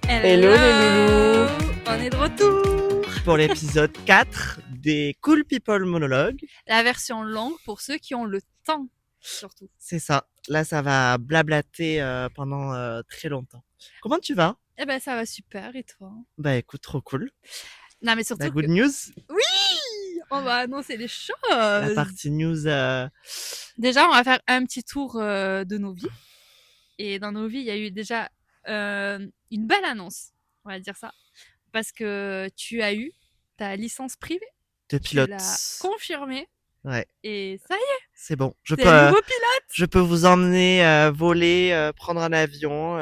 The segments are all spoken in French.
Hello les loulous. On est de retour Pour l'épisode 4 des Cool People Monologues. La version longue pour ceux qui ont le temps, surtout. C'est ça. Là, ça va blablater pendant très longtemps. Comment tu vas? Eh ben ça va super, et toi? Bah écoute, trop cool. Non mais surtout La good que... news, Oui, on va annoncer les choses. la partie news. Déjà, on va faire un petit tour de nos vies. Et dans nos vies, il y a eu déjà une belle annonce, on va dire ça. Parce que tu as eu ta licence privée. De Tu pilote. l'as confirmée. Ouais, Et ça y est, c'est bon. Je t'es peux, un nouveau pilote. je peux vous emmener voler, prendre un avion.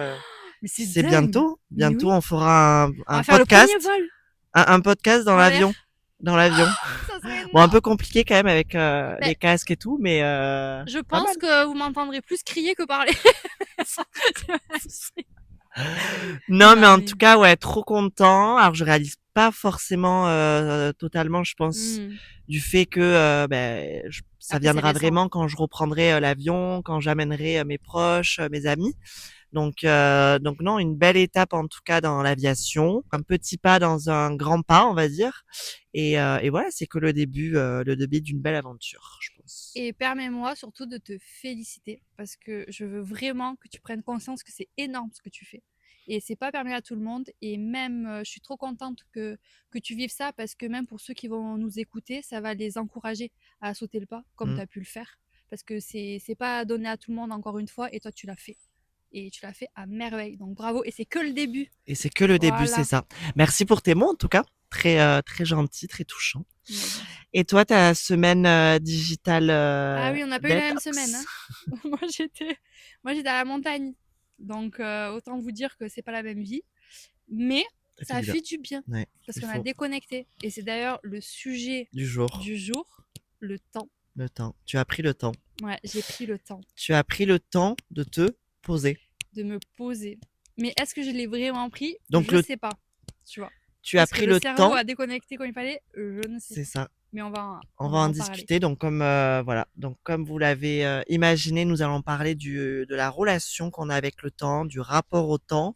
Mais C'est dingue. bientôt. Mais Bientôt, oui. on fera On un va faire podcast. le premier vol. Un podcast dans En l'avion. Dans l'avion. Ça serait Bon, un peu compliqué quand même avec Ben, les casques et tout, mais je pas pense mal. que vous m'entendrez plus crier que parler. Non, mais en mais- tout cas, ouais, trop content. Alors, je réalise pas forcément totalement, je pense, Hmm. du fait que ça Après, c'est viendra récent. vraiment quand je reprendrai l'avion, quand j'amènerai mes proches, mes amis. Donc non, une belle étape en tout cas dans l'aviation, un petit pas dans un grand pas, on va dire. Et voilà, c'est que le début d'une belle aventure, je pense. Et permets-moi surtout de te féliciter parce que je veux vraiment que tu prennes conscience que c'est énorme ce que tu fais. Et c'est pas permis à tout le monde. Et même, je suis trop contente que tu vives ça parce que même pour ceux qui vont nous écouter, ça va les encourager à sauter le pas comme Mm. tu as pu le faire. Parce que c'est pas donné à tout le monde encore une fois et toi tu l'as fait. Et tu l'as fait à merveille. Donc bravo. Et c'est que le début. Et c'est que le début, Voilà. c'est ça. Merci pour tes mots en tout cas, très gentil, très touchant. Et toi, ta semaine digitale Ah oui, on n'a pas eu la même détox? semaine. Hein. moi, j'étais à la montagne. Donc, autant vous dire que c'est pas la même vie. Mais ça a fait du bien. Ouais, Parce il qu'on a faut. déconnecté. Et c'est d'ailleurs le sujet Du jour, du jour, le temps. le temps. Tu as pris le temps. Ouais, j'ai pris le temps Tu as pris le temps de te poser. de me poser. Mais est-ce que je l'ai vraiment pris? Donc Je sais pas. Tu vois. tu as Est-ce que pris le le cerveau temps. a déconnecté comme il fallait? Je ne sais C'est pas. ça. Mais on va On va en parler. discuter. Donc comme voilà, donc comme vous l'avez imaginé, nous allons parler de la relation qu'on a avec le temps, du rapport au temps.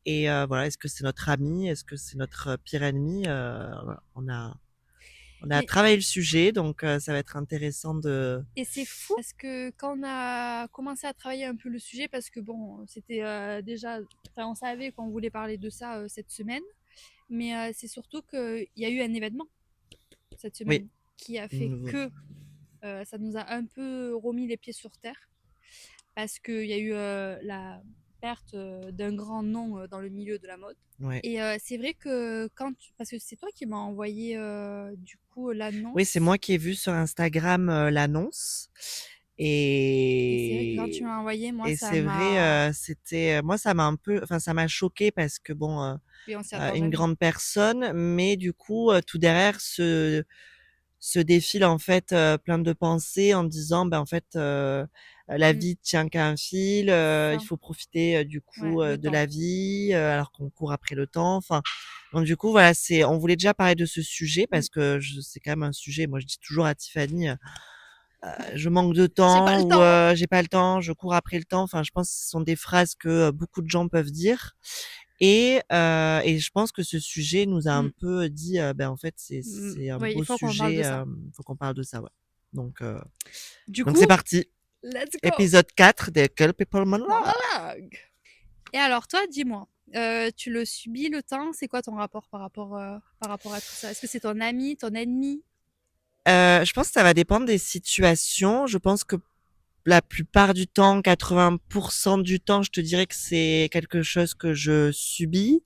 Et voilà, est-ce que c'est notre ami, est-ce que c'est notre pire ennemi? Voilà, on a Mais- travaillé le sujet, donc ça va être intéressant de. Et c'est fou parce que quand on a commencé à travailler un peu le sujet, parce que bon, c'était déjà, on savait qu'on voulait parler de ça cette semaine, mais c'est surtout qu'il y a eu un événement cette semaine qui a fait Nouveau. que ça nous a un peu remis les pieds sur terre, parce qu'il y a eu la perte d'un grand nom dans le milieu de la mode. Ouais. Et c'est vrai que parce que c'est toi qui m'as envoyé du coup l'annonce. Oui, c'est moi qui ai vu sur Instagram l'annonce. Et c'est vrai que quand tu Et m'as envoyé, moi, ça c'est m'a... vrai, c'était moi ça m'a un peu, enfin ça m'a choqué parce que bon, Et on s'y attend une jamais. grande personne, mais du coup tout derrière se défilent en fait plein de pensées en disant ben en fait la Mmh, vie tient qu'à un fil, c'est il ça. faut profiter du Ouais, coup le de temps. la vie alors qu'on court après le temps. Enfin, donc du coup voilà, c'est on voulait déjà parler de ce sujet Mmh. parce que c'est quand même un sujet. Moi je dis toujours à Tiffany, je manque de J'ai pas temps le ou temps! j'ai pas le temps, je cours après le temps. Enfin, je pense que ce sont des phrases que beaucoup de gens peuvent dire. Et je pense que ce sujet nous a un Mmh. peu dit, ben, en fait, c'est un Oui, il beau faut qu'on parle de sujet, ça. faut qu'on parle de ça, ouais. Donc, heu, Du donc c'est coup, parti. let's go! Épisode 4 de Girl People Monologue. Monologue! Et alors toi, dis-moi, tu le subis le temps? C'est quoi ton rapport par rapport à tout ça? Est-ce que c'est ton ami, ton ennemi? Je pense que ça va dépendre des situations. Je pense que la plupart du temps, 80 du temps, je te dirais que c'est quelque chose que je subis.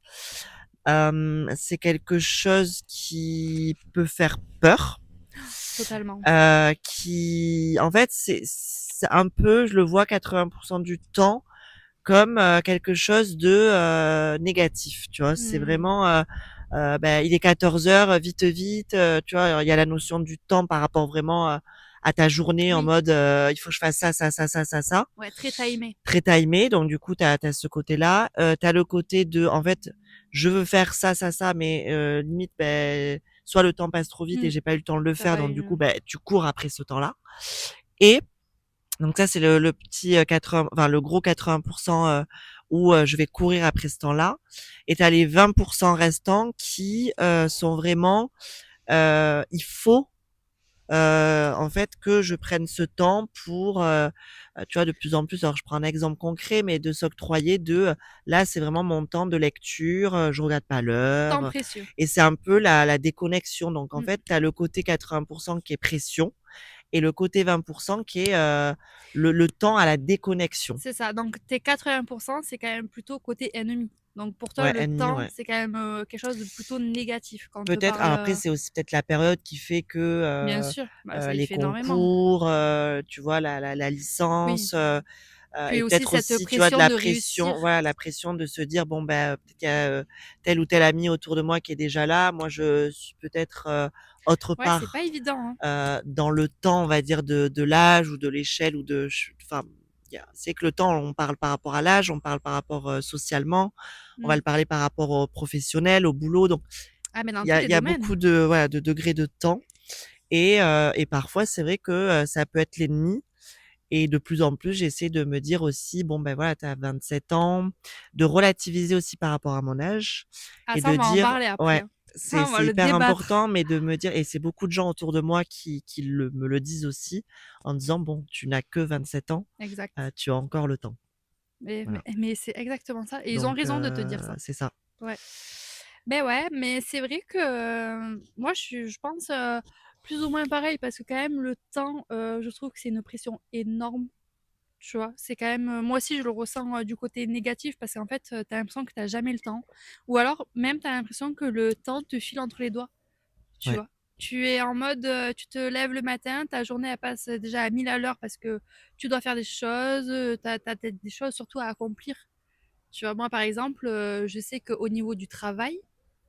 C'est quelque chose qui peut faire peur. Totalement. Qui en fait, c'est un peu je le vois 80 du temps comme, quelque chose de, négatif, tu vois? C'est Mmh. vraiment, bah, il est 14 heures, vite, vite, tu vois? Il y a la notion du temps par rapport vraiment, à ta journée en Oui, mode, il faut que je fasse ça, ça, ça, ça, ça, ça. ouais, très timé. Très timé, donc du coup, tu as ce côté-là. Tu as le côté de en fait, je veux faire ça, ça, ça, mais limite, beh, soit le temps passe trop vite et Mmh. j'ai pas eu le temps de le Tu faire, pas donc du coup, eu beh, tu cours après ce temps-là. Et donc ça, c'est le petit, 80 enfin le gros 80 où, je vais courir après ce temps-là. Et tu as les 20 restants qui, sont vraiment, il faut, en fait, que je prenne ce temps pour, tu vois, de plus en plus alors je prends un exemple concret, mais de s'octroyer là, c'est vraiment mon temps de lecture, je regarde pas l'heure, temps précieux. et c'est un peu la déconnexion. Donc en Mmh. fait, tu as le côté 80 qui est pression et le côté 20 qui est, le temps à la déconnexion. C'est ça, donc tes 80 c'est quand même plutôt côté ennemi. Donc pour toi, Ouais, le ennemi, temps, ouais. c'est quand même, quelque chose de plutôt négatif quand on te Peut-être parle, alors après, c'est aussi peut-être la période qui fait que, bien sûr, bah, ça y les fait énormément. concours, tu vois, la Oui, licence, puis et aussi peut-être cette aussi, tu vois, de pression la de pression, réussir. voilà, la pression de se dire: «Bon, bah, peut-être qu'il y a, tel ou tel ami autour de moi qui est déjà là. Moi, je suis peut-être, autre Ouais, c'est pas part, évident, hein. dans le temps, on va dire, de l'âge ou de l'échelle ou de ch enfin, il y a c'est que le temps, on parle par rapport à l'âge, on parle par rapport, socialement, on va Mmh. le parler par rapport au professionnel, au boulot, donc Ah, mais dans il y tous a les il y a domaines. beaucoup de voilà, de degrés de temps et parfois c'est vrai que, ça peut être l'ennemi et de plus en plus j'essaie de me dire aussi: «Bon, ben, voilà, tu as 27 ans», de relativiser aussi par rapport à mon âge Ah et ça, de on va en dire parler après, ouais, hein. Ça, on va c'est le hyper débattre. important, mais de me dire et c'est beaucoup de gens autour de moi qui me le disent aussi en disant: «Bon, tu n'as que 27 ans, Exact. tu as encore le temps». Mais Voilà, c'est exactement ça et ils ont donc raison de te dire ça. c'est ça. Ouais. Ben ouais, mais c'est vrai que, moi je pense, plus ou moins pareil parce que quand même le temps, je trouve que c'est une pression énorme, tu vois? C'est quand même, moi aussi je le ressens, du côté négatif parce qu'en fait, tu l'impression que t'as jamais le temps ou alors même t'as l'impression que le temps te file entre les doigts, tu Ouais. vois? Tu es en mode, tu te lèves le matin, ta journée elle passe, déjà à 1000 à l'heure parce que tu dois faire des choses, tu peut-être des choses surtout à accomplir. Tu vois? Moi, par exemple, je sais qu'au niveau du travail,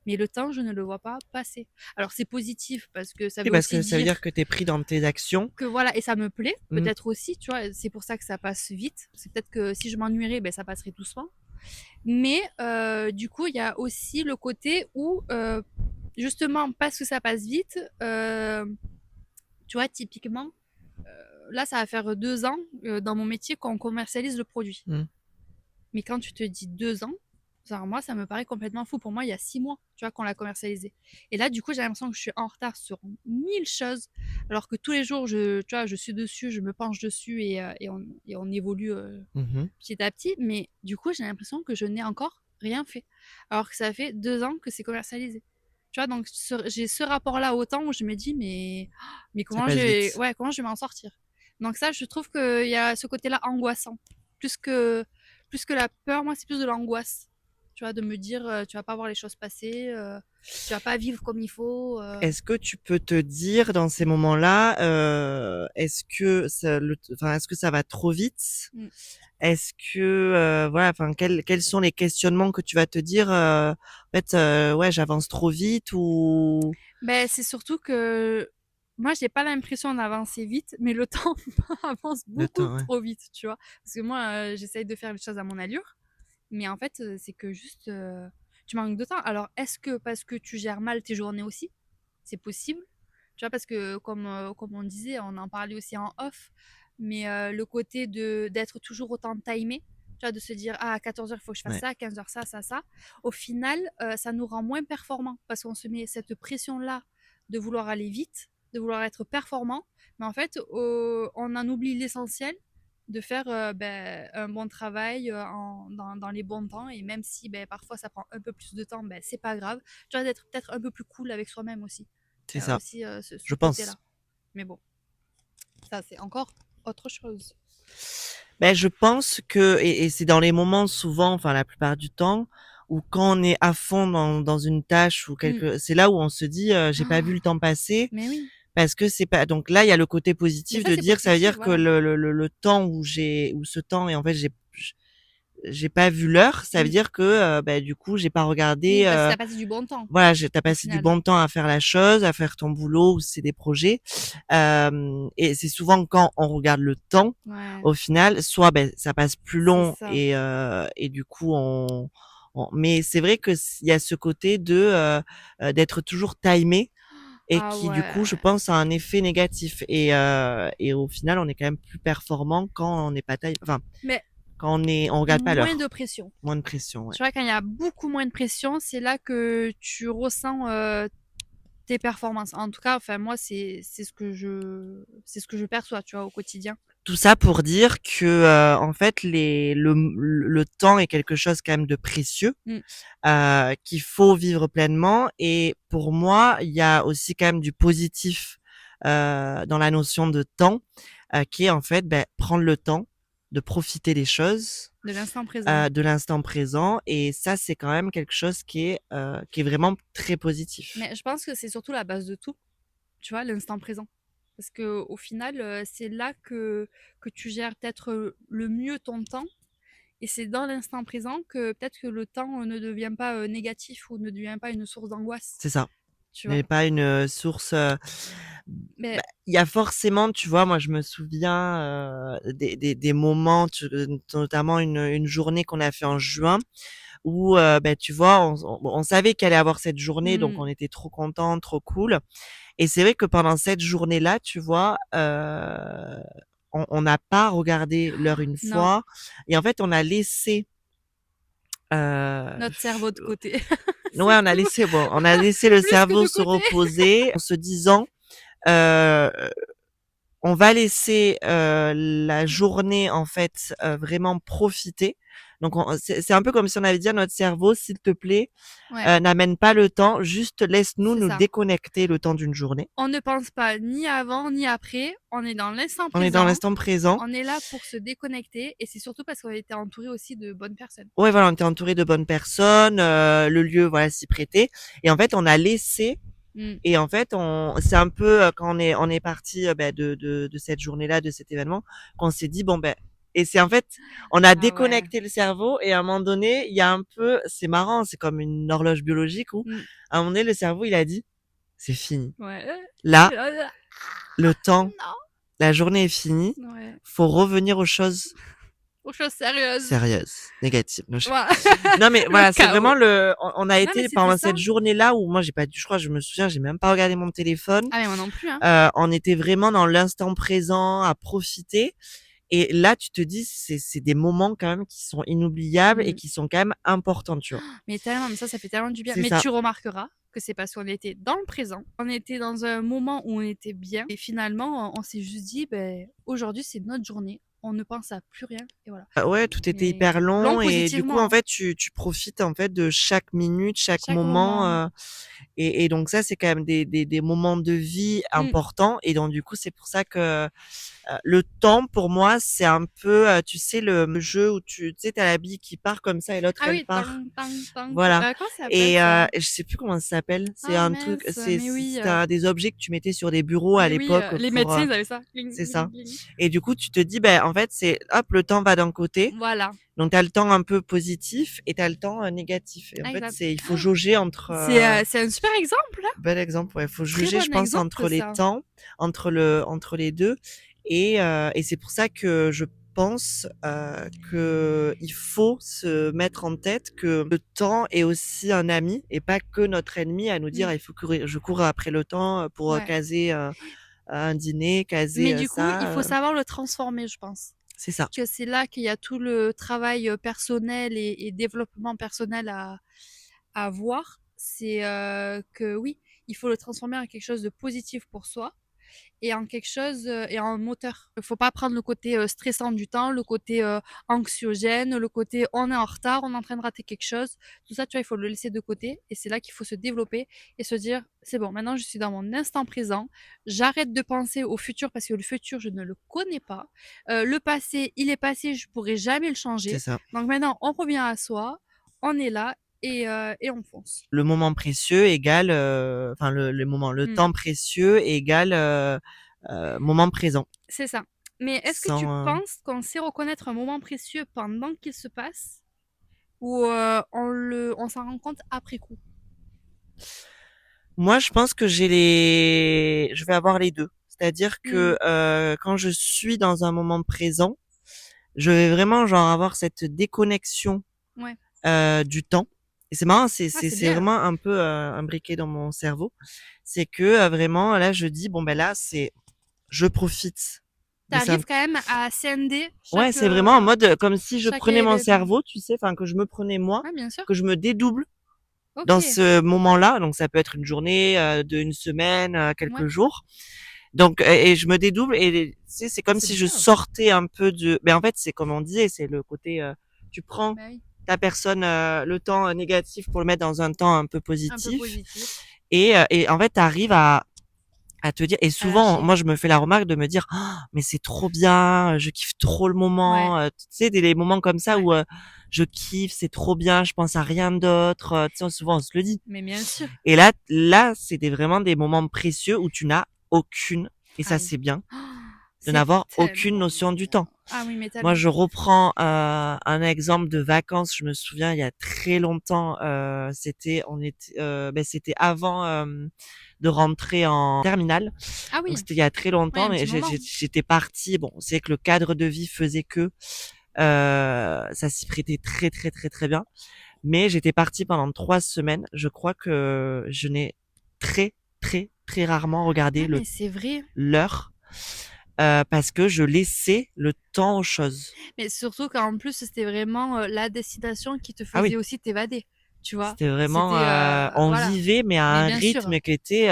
mais le temps, je ne le vois pas passer. Alors c'est positif parce que ça Oui, veut parce aussi que ça veut dire dire que tu es pris dans tes actions. que voilà et ça me plaît, Mmh, peut-être aussi, tu vois? C'est pour ça que ça passe vite. C'est peut-être que si je m'ennuierais, ben ça passerait doucement. Mais du coup, il y a aussi le côté où, justement parce que ça passe vite, tu vois? Typiquement, là, ça va faire 2 ans, dans mon métier qu'on commercialise le produit. mmh. Mais quand tu te dis 2 ans, genre moi, ça me paraît complètement fou. Pour moi, il y a 6 mois, tu vois, qu'on l'a commercialisé. Et là, du coup, j'ai l'impression que je suis en retard sur 1000 choses, alors que tous les jours, tu vois, je suis dessus, je me penche dessus et on évolue Mmh. petit à petit. Mais du coup, j'ai l'impression que je n'ai encore rien fait, alors que ça fait 2 ans que c'est commercialisé. Tu vois, donc j'ai ce rapport-là au temps où je me dis, mais Ça passe vite. comment je vais m'en sortir? Donc ça, je trouve qu'il y a ce côté-là angoissant, plus que plus que la peur, moi, c'est plus de l'angoisse. Tu vois, de me dire, tu vas pas voir les choses passer, tu vas pas vivre comme il faut. Est-ce que tu peux te dire dans ces moments-là, est-ce que est-ce que ça va trop vite? Mm. Est-ce que, voilà, enfin, quels sont les questionnements que tu vas te dire, en fait, ouais, j'avance trop vite ou Ben, c'est surtout que, moi, j'ai pas l'impression d'avancer vite, mais le temps avance Le beaucoup temps, ouais. trop vite, tu vois. Parce que moi, j'essaye de faire les choses à mon allure, mais en fait, c'est que juste, tu manques de temps. Alors, est-ce que parce que tu gères mal tes journées aussi? C'est possible. Tu vois, parce que comme on disait, on en parlait aussi en off, mais le côté de d'être toujours autant timé, tu vois, de se dire, ah, à 14h, il faut que je fasse Ouais. ça, à 15h, ça, ça, ça. Au final, ça nous rend moins performants parce qu'on se met cette pression-là de vouloir aller vite, de vouloir être performant, mais en fait, on en oublie l'essentiel de faire un bon travail dans les bons temps, et même si parfois ça prend un peu plus de temps, c'est pas grave. Tu vois, d'être peut-être un peu plus cool avec soi-même aussi. Il C'est y a ça, aussi ce je pense. côté-là. Mais bon, ça c'est encore autre chose. Ben, je pense que et c'est dans les moments souvent, enfin la plupart du temps, où quand on est à fond dans une tâche ou Mm. quelque, c'est là où on se dit j'ai pas vu le Ah, temps passer mais oui, parce que c'est pas. Donc là, il y a le côté mais positif ça de c'est dire, ça veut positif, dire que voilà. le temps où ce temps et en fait j'ai pas vu l'heure, ça veut Mm. dire que du coup j'ai pas regardé. Oui, parce que t'as passé du bon temps Voilà, t'as au passé du final. bon temps à faire la chose, à faire ton boulot ou si c'est des projets. Et c'est souvent quand on regarde le temps, Ouais, au final, soit ça passe plus c'est long ça. et du coup mais c'est vrai que il y a ce côté de d'être toujours timé et Ah qui du coup je ouais. pense a un effet négatif et au final on est quand même plus performant quand on n'est pas timé, enfin Mais quand on regarde pas moins de l'heure, pression. moins de pression, ouais. Tu vois, quand il y a beaucoup moins de pression, c'est là que tu ressens tes performances. En tout cas, enfin moi, c'est ce que je perçois, tu vois, au quotidien. Tout ça pour dire que en fait le temps est quelque chose quand même de précieux, Mm. qu'il faut vivre pleinement et pour moi il y a aussi quand même du positif dans la notion de temps, qui est en fait prendre le temps de profiter des choses, De l'instant présent. de l'instant présent et ça c'est quand même quelque chose qui est vraiment très positif. Mais je pense que c'est surtout la base de tout, tu vois, l'instant présent. Parce que au final, c'est là que tu gères peut-être le mieux ton temps. Et c'est dans l'instant présent que peut-être que le temps ne devient pas négatif ou ne devient pas une source d'angoisse, C'est ça. tu vois. Mais pas une source. Mais Il y a forcément, tu vois, moi je me souviens des moments, notamment une journée qu'on a fait en juin où tu vois, on savait qu'elle allait avoir cette journée, donc on hmm, était trop contents, trop cool. Et c'est vrai que pendant cette journée-là, tu vois, on n'a pas regardé l'heure une non, fois, et en fait on a laissé, notre cerveau de côté, ouais, c'est tout. on a laissé le Plus que cerveau de se côté. reposer en se disant. Euh, on va laisser la journée en fait vraiment profiter. Donc c'est un peu comme si on avait dit à notre cerveau, s'il te plaît, Ouais, n'amène pas le temps, juste laisse-nous c'est nous ça. déconnecter le temps d'une journée. On ne pense pas ni avant ni après, on est dans l'instant On est dans présent, l'instant présent. on est là pour se déconnecter, et c'est surtout parce qu'on a été entouré aussi de bonnes personnes. Ouais, voilà, on était entouré de bonnes personnes, le lieu, voilà, s'y prêtait. Et en fait, on a laissé. Mm. Et en fait, c'est un peu quand on est parti de cette journée-là, de cet événement, qu'on s'est dit bon et c'est en fait, on a Ah ouais. déconnecté le cerveau et à un moment donné, il y a un peu, c'est marrant, c'est comme une horloge biologique où Mm. à un moment donné, le cerveau il a dit c'est fini. Ouais. Là, Ah, le temps, non. la journée est finie, Ouais. faut revenir aux choses Aux choses sérieuses. sérieuses, négatives. Non, Voilà. non, mais Le voilà, c'est vraiment chaos. on a Non, mais été c'était pendant ça. cette journée-là où moi j'ai pas, je crois, je me souviens, j'ai même pas regardé mon téléphone. Ah, mais moi non plus, hein. On était vraiment dans l'instant présent, à profiter. Et là, tu te dis, c'est des moments quand même qui sont inoubliables et Mm. qui sont quand même importants, tu vois. Mais tellement, mais ça fait tellement du bien. C'est Mais ça. tu remarqueras que c'est parce qu'on était dans le présent, on était dans un moment où on était bien, et finalement, on s'est juste dit, aujourd'hui, c'est notre journée, on ne pense à plus rien, et voilà. Ouais, tout était Mais hyper long long et du coup, en positivement, hein. fait, tu profites en fait de chaque minute, chaque Chaque moment. moment. Et donc ça, c'est quand même des moments de vie Mm. importants. Et donc du coup, c'est pour ça que le temps, pour moi, c'est un peu, tu sais, le jeu où tu sais, t'as la bille qui part comme ça et l'autre, Ah elle oui, part. tang, tang, tang. Voilà. Comment ça s'appelle ça? Je sais plus comment ça s'appelle. C'est Ah un truc, mince, mais oui, c'était des objets que tu mettais sur des bureaux à mais oui, l'époque les pour, médecins, ils avaient ça. Gling, c'est ça. gling, gling. Et du coup, tu te dis, en fait, c'est, hop, le temps va d'un côté Voilà. Donc tu as le temps un peu positif et tu as le temps, négatif et en fait, Exact. il faut jauger entre, C'est un super exemple, là. bel exemple, ouais, il faut Très juger bon je pense exemple, entre les ça. temps, entre les 2 et c'est pour ça que je pense, qu'il faut se mettre en tête que le temps est aussi un ami et pas que notre ennemi à nous dire: Mmh. «Il faut courir je cours après le temps, pour, Ouais. caser, un dîner, Mais caser, du coup, il ça, faut savoir le transformer, je pense. c'est ça, Que c'est là qu'il y a tout le travail, personnel et développement personnel à voir. C'est, que oui, il faut le transformer en quelque chose de positif pour soi et en quelque chose et en moteur. Il faut pas prendre le côté stressant du temps, le côté anxiogène, le côté on est en retard, on est en train de rater quelque chose. Tout ça, tu vois, il faut le laisser de côté et c'est là qu'il faut se développer et se dire c'est bon, maintenant je suis dans mon instant présent. J'arrête de penser au futur parce que le futur, je ne le connais pas. Le passé, il est passé, je pourrai jamais le c'est changer. ça. Donc maintenant, on revient à soi, on est là et on fonce. Le moment précieux égale, enfin le Mm. temps précieux égale, moment présent. C'est ça. Mais est-ce que tu Sans, penses qu'on sait reconnaître un moment précieux pendant qu'il se passe ou on s'en rend compte après coup? moi je pense que je vais avoir les 2. C'est-à-dire Mmh. que, quand je suis dans un moment présent, je vais vraiment genre avoir cette déconnexion, Ouais. du temps et c'est marrant, Ah, c'est c'est bien. vraiment un peu, imbriqué dans mon cerveau. C'est que, vraiment là je dis: «Bon ben là c'est je profite Tu de ça». arrives quand même à scinder Ouais, c'est vraiment en mode, comme si je chaque prenais mon événement. cerveau, tu sais, enfin que je me prenais moi, Ouais, bien sûr. que je me dédouble dans OK. ce moment-là. Donc ça peut être une journée, une semaine, Ouais, quelques jours. Donc et je me dédouble et tu sais, c'est comme c'est si je bien. sortais un peu de mais en fait, c'est comme on disait, c'est le côté, tu prends Bah oui, ta personne, le temps, négatif pour le mettre dans un temps un peu un peu positif positif, et en fait, tu arrives à te dire et à souvent lâcher. moi je me fais la remarque de me dire: «Ah, mais c'est trop bien, je kiffe trop le Ouais, moment», tu sais des moments comme ça ouais. où, je kiffe, c'est trop bien, je pense à rien d'autre, tu sais souvent on se le dit Mais bien sûr. et là c'est vraiment des moments précieux où tu n'as aucune et Ah ça oui. c'est bien, de C'est n'avoir aucune tellement notion du bien. temps. Ah oui, mais Moi tellement. je reprends, un exemple de vacances, je me souviens il y a très longtemps, c'était avant, de rentrer en terminale. Ah Donc oui, c'était il y a très ouais, longtemps, un mais petit moment. j'étais partie. Bon, c'est que le cadre de vie faisait que ça s'y prêtait très très très très bien. Mais j'étais partie pendant 3 semaines. Je crois que je n'ai très très très rarement regardé Ah mais c'est vrai. l'heure parce que je laissais le temps aux choses. Mais surtout qu'en plus, c'était vraiment, la destination qui te Ah faisait oui, aussi t'évader, tu vois? c'était vraiment, C'était, on voilà. vivait mais à Mais un bien sûr. rythme qui était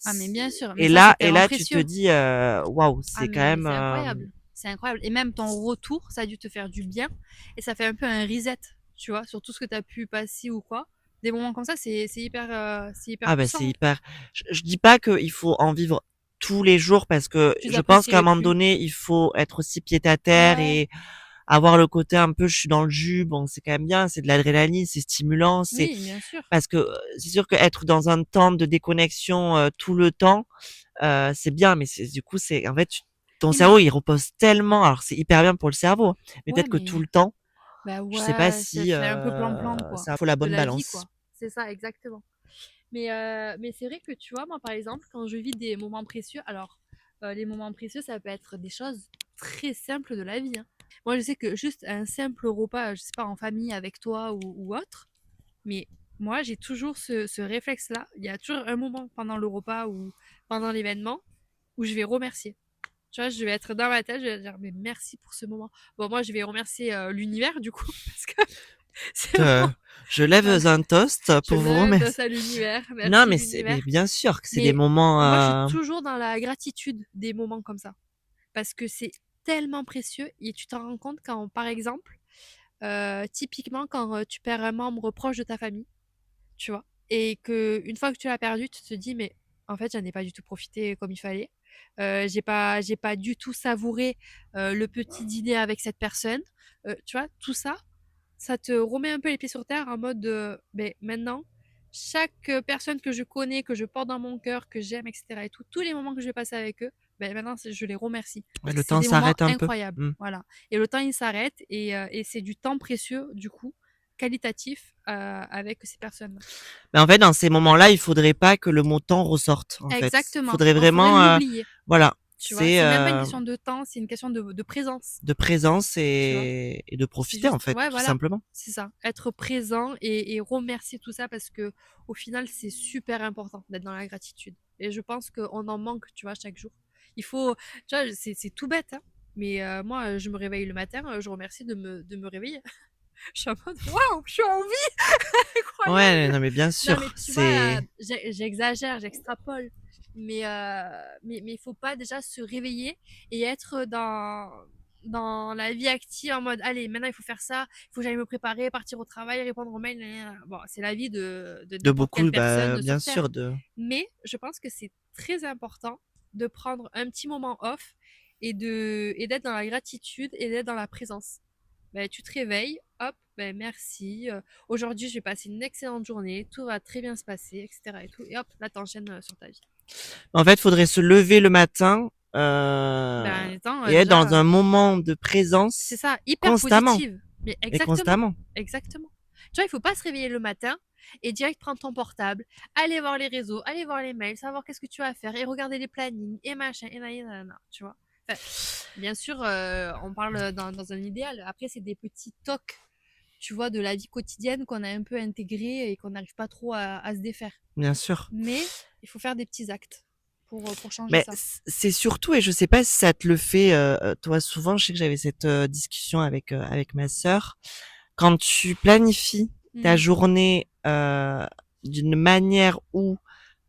Ah mais c'est- bien sûr, mais et ça, c'est et tellement là tu te précieux. dis waouh, Ah c'est quand mais même c'est incroyable. C'est incroyable et même ton retour, ça a dû te faire du bien et ça fait un peu un reset, tu vois? Sur tout ce que tu as pu passer ou quoi. Des moments comme ça, c'est hyper ah bah, c'est puissant, hein. hyper je dis pas qu'il faut en vivre tous les jours parce que Tu les je pense qu'à un apprécierais moment plus. donné, il faut être aussi pied à terre Ouais, et avoir le côté un peu je suis dans le jus, bon c'est quand même bien, c'est de l'adrénaline, c'est stimulant, c'est oui, bien sûr. parce que c'est sûr qu'être dans un temps de déconnexion tout le temps, c'est bien, mais c'est du coup c'est en fait ton Oui, mais cerveau il repose tellement, alors c'est hyper bien pour le cerveau, hein, mais ouais, peut-être que tout mais le temps, bah je sais pas ouais, ça si fait un peu plan-plan, quoi, ça faut la de bonne la vie, balance. quoi. C'est ça, exactement. Mais c'est vrai que tu vois, moi par exemple, quand je vis des moments précieux, alors les moments précieux, ça peut être des choses très simples de la vie, hein. Moi, je sais que juste un simple repas, je sais pas, en famille avec toi ou autre, mais moi, j'ai toujours ce réflexe-là. Il y a toujours un moment pendant le repas ou pendant l'événement où je vais remercier. Tu vois, je vais être dans ma tête, je vais dire, mais merci pour ce moment. Bon, moi, je vais remercier l'univers, du coup, parce que c'est Te vraiment... je lève Voilà, un toast je pour vous lève de remercier. ça l'univers, Non, merci mais l'univers. bien sûr que c'est des Mais moments, moi, je suis toujours dans la gratitude des moments comme ça. Parce que c'est tellement précieux et tu t'en rends compte quand, par exemple, typiquement, quand tu perds un membre proche de ta famille, tu vois, et que une fois que tu l'as perdu, tu te dis, mais en fait, j'en ai pas du tout profité comme il fallait. J'ai pas du tout savouré le petit dîner avec cette personne. Tu vois, tout ça, ça te remet un peu les pieds sur terre en mode mais maintenant, chaque personne que je connais, que je porte dans mon cœur, que j'aime, etc. et tout, tous les moments que je vais passer avec eux, ben maintenant je les remercie Ouais, parce que le c'est temps des moments s'arrête un peu. incroyables. Mmh. Voilà. Et le temps il s'arrête et c'est du temps précieux du coup, qualitatif avec ces personnes-là. Mais en fait, dans ces moments-là, il faudrait pas que le mot temps ressorte, en fait. Exactement. Faudrait On faudrait vraiment, l'oublier. voilà, Tu vois, c'est c'est même pas une question de temps, c'est une question de présence. de présence Tu vois. et de C'est profiter, en juste, fait, ouais, tout voilà, simplement. c'est ça. Être présent et remercier tout ça parce que au final, c'est super important d'être dans la gratitude. Et je pense qu'on en manque, tu vois, chaque jour. Il faut, tu vois, c'est tout bête, hein. Mais moi, je me réveille le matin, je remercie de me réveiller. Je suis en mode, waouh, je suis en vie, Ouais, incroyable. non, mais bien Non, mais sûr, tu vois, c'est j'exagère, j'extrapole. Mais il faut pas déjà se réveiller et être dans la vie active en mode, allez, maintenant il faut faire ça, il faut que j'aille me préparer, partir au travail, répondre aux mails. Bon, c'est la vie de de n'importe quelle beaucoup, bah, personne bien sur Terre. sûr, de Mais je pense que c'est très important de prendre un petit moment off et d'être dans la gratitude et d'être dans la présence. Ben, tu te réveilles, hop, ben, merci. Aujourd'hui, je vais passer une excellente journée, tout va très bien se passer, etc. Et tout. Et hop, là, t'enchaînes sur ta vie. en fait, faudrait se lever le matin, Ben, en étant et être dans déjà, un moment de c'est présence ça, hyper constamment positive. Mais et exactement, constamment. exactement. Tu vois, il faut pas se réveiller le matin et direct prendre ton portable, aller voir les réseaux, aller voir les mails, savoir qu'est-ce que tu vas faire et regarder les plannings et machin et nanana, tu vois. Enfin, bien sûr, on parle dans un idéal. Après, c'est des petits tocs, tu vois, de la vie quotidienne qu'on a un peu intégrés et qu'on n'arrive pas trop à se défaire. Bien sûr. Mais il faut faire des petits actes pour changer Mais ça. c'est surtout, et je sais pas si ça te le fait, toi, souvent, je sais que j'avais cette discussion avec ma sœur. Quand tu planifies ta Mhm. journée d'une manière où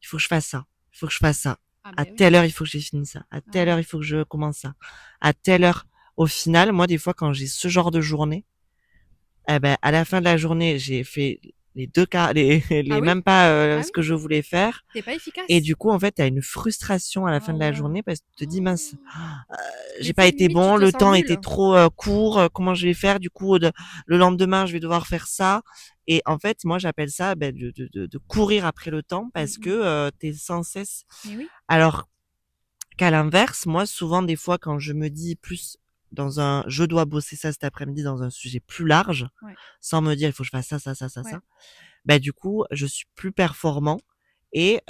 il faut que je fasse ça, il faut que je fasse ça, Ah à ben oui. telle heure il faut que j'ai fini ça, à Ah telle oui. heure il faut que je commence ça, à telle heure. Au final, moi, des fois, quand j'ai ce genre de journée, eh ben, à la fin de la journée, j'ai fait les deux cas, Ah les oui? même pas Ah ce oui? que je voulais faire. T'es pas Et efficace? du coup, en fait, tu as une frustration à la fin Ah de la ouais. journée parce que tu te dis mince, Oh. Mais j'ai tu pas sais, été limite, tu bon, te le sens temps était nul. trop court, comment je vais faire du coup le lendemain, je vais devoir faire ça et en fait, moi j'appelle ça ben, de courir après le temps Mm, parce que mm. tu es sans cesse Mais oui. alors qu'à l'inverse, moi souvent des fois quand je me dis plus dans un je dois bosser ça cet après-midi dans un sujet plus large Ouais. sans me dire il faut que je fasse ça ça ça ça Ouais. ça bah, du coup, je suis plus performant et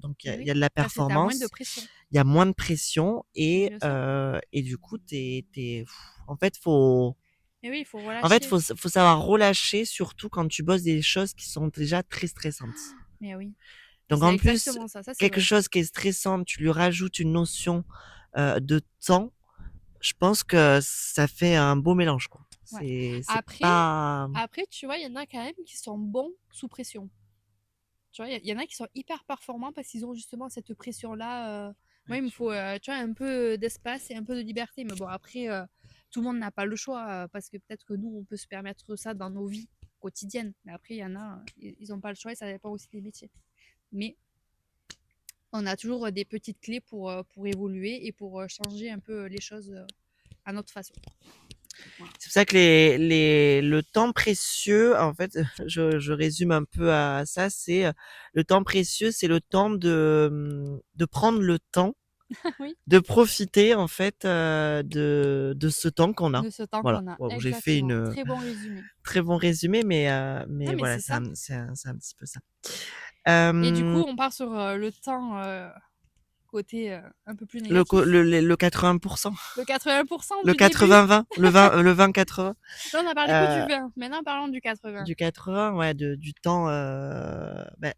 donc Mais il y oui. a de la Parce que t'as moins de performance, pression. il y a moins de pression Mais bien sûr. et du coup, t'es en fait, faut Mais oui, il faut en fait, relâcher. faut savoir relâcher surtout quand tu bosses des choses qui sont déjà très stressantes. Mais oui. Donc C'est en plus, exactement ça. Ça, c'est quelque vrai. chose qui est stressant, tu lui rajoutes une notion, de temps, je pense que ça fait un beau mélange, quoi. Ouais. C'est Après, pas après, tu vois, il y en a quand même qui sont bons sous pression. Tu vois, il y en a qui sont hyper performants parce qu'ils ont justement cette pression-là. Moi, ouais, il me tu faut, tu vois, un peu d'espace et un peu de liberté. Mais bon, après, tout le monde n'a pas le choix parce que peut-être que nous, on peut se permettre ça dans nos vies quotidiennes. Mais après, il y en a, ils n'ont pas le choix et ça dépend aussi des métiers. Mais on a toujours des petites clés pour évoluer et pour changer un peu les choses à notre façon. Voilà. C'est pour ça que le temps précieux, en fait, je résume un peu à ça, c'est le temps précieux, c'est le temps de prendre le temps, Oui, de profiter en fait de ce temps qu'on a. de ce temps Voilà. qu'on a. Bon, j'ai fait Exactement. une Très bon résumé. très bon résumé, Non, mais mais voilà, c'est ça. c'est un petit peu ça. Et du coup, Euh, on part sur le temps côté un peu plus le, co- négatif. le 80%, Le 80% le du début. 80-20, le 20-80. Là, on a parlé que du 20. Maintenant, parlons du 80. Du 80, ouais, du temps, ben,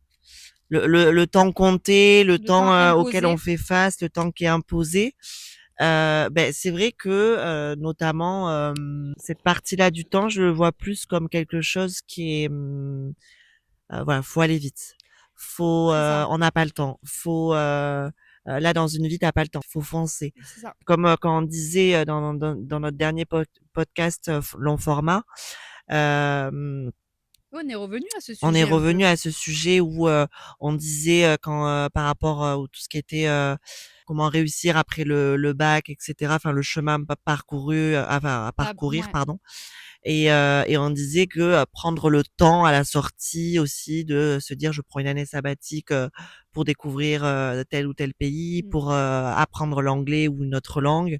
le temps compté, le Le temps temps auquel on imposé. fait face, le temps qui est imposé. Ben, c'est vrai que notamment cette partie-là du temps, je le vois plus comme quelque chose qui est, voilà, faut aller vite. C'est ça. On n'a pas le temps. Là dans une vie, t'as pas le temps. Faut foncer. C'est ça. Comme quand on disait dans notre dernier podcast long format. Euh, On est revenu à ce on est sujet un peu. revenu à ce sujet où on disait quand par rapport à tout ce qui était comment réussir après le bac, etc. Enfin le chemin parcouru, enfin à parcourir, Ouais. pardon. Et on disait que prendre le temps à la sortie aussi de se dire je prends une année sabbatique pour découvrir tel ou tel pays, Mm. pour apprendre l'anglais ou une autre langue.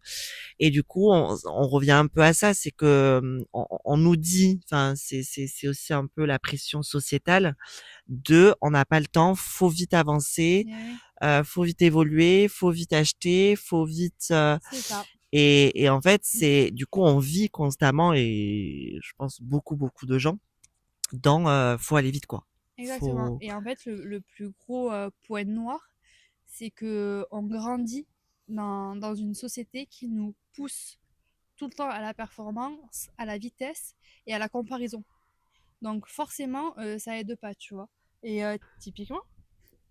Et du coup, on revient un peu à ça, c'est que on nous dit, enfin c'est aussi un peu la pression sociétale de on n'a pas le temps, faut vite avancer, Eh oui, faut vite évoluer, faut vite acheter, faut vite c'est ça. et en fait, c'est du coup on vit constamment et je pense beaucoup de gens dans faut aller vite quoi. Exactement. Faut Et en fait, le plus gros point noir, c'est que on grandit dans une société qui nous pousse tout le temps à la performance, à la vitesse et à la comparaison. Donc forcément, ça aide pas, tu vois. Et typiquement,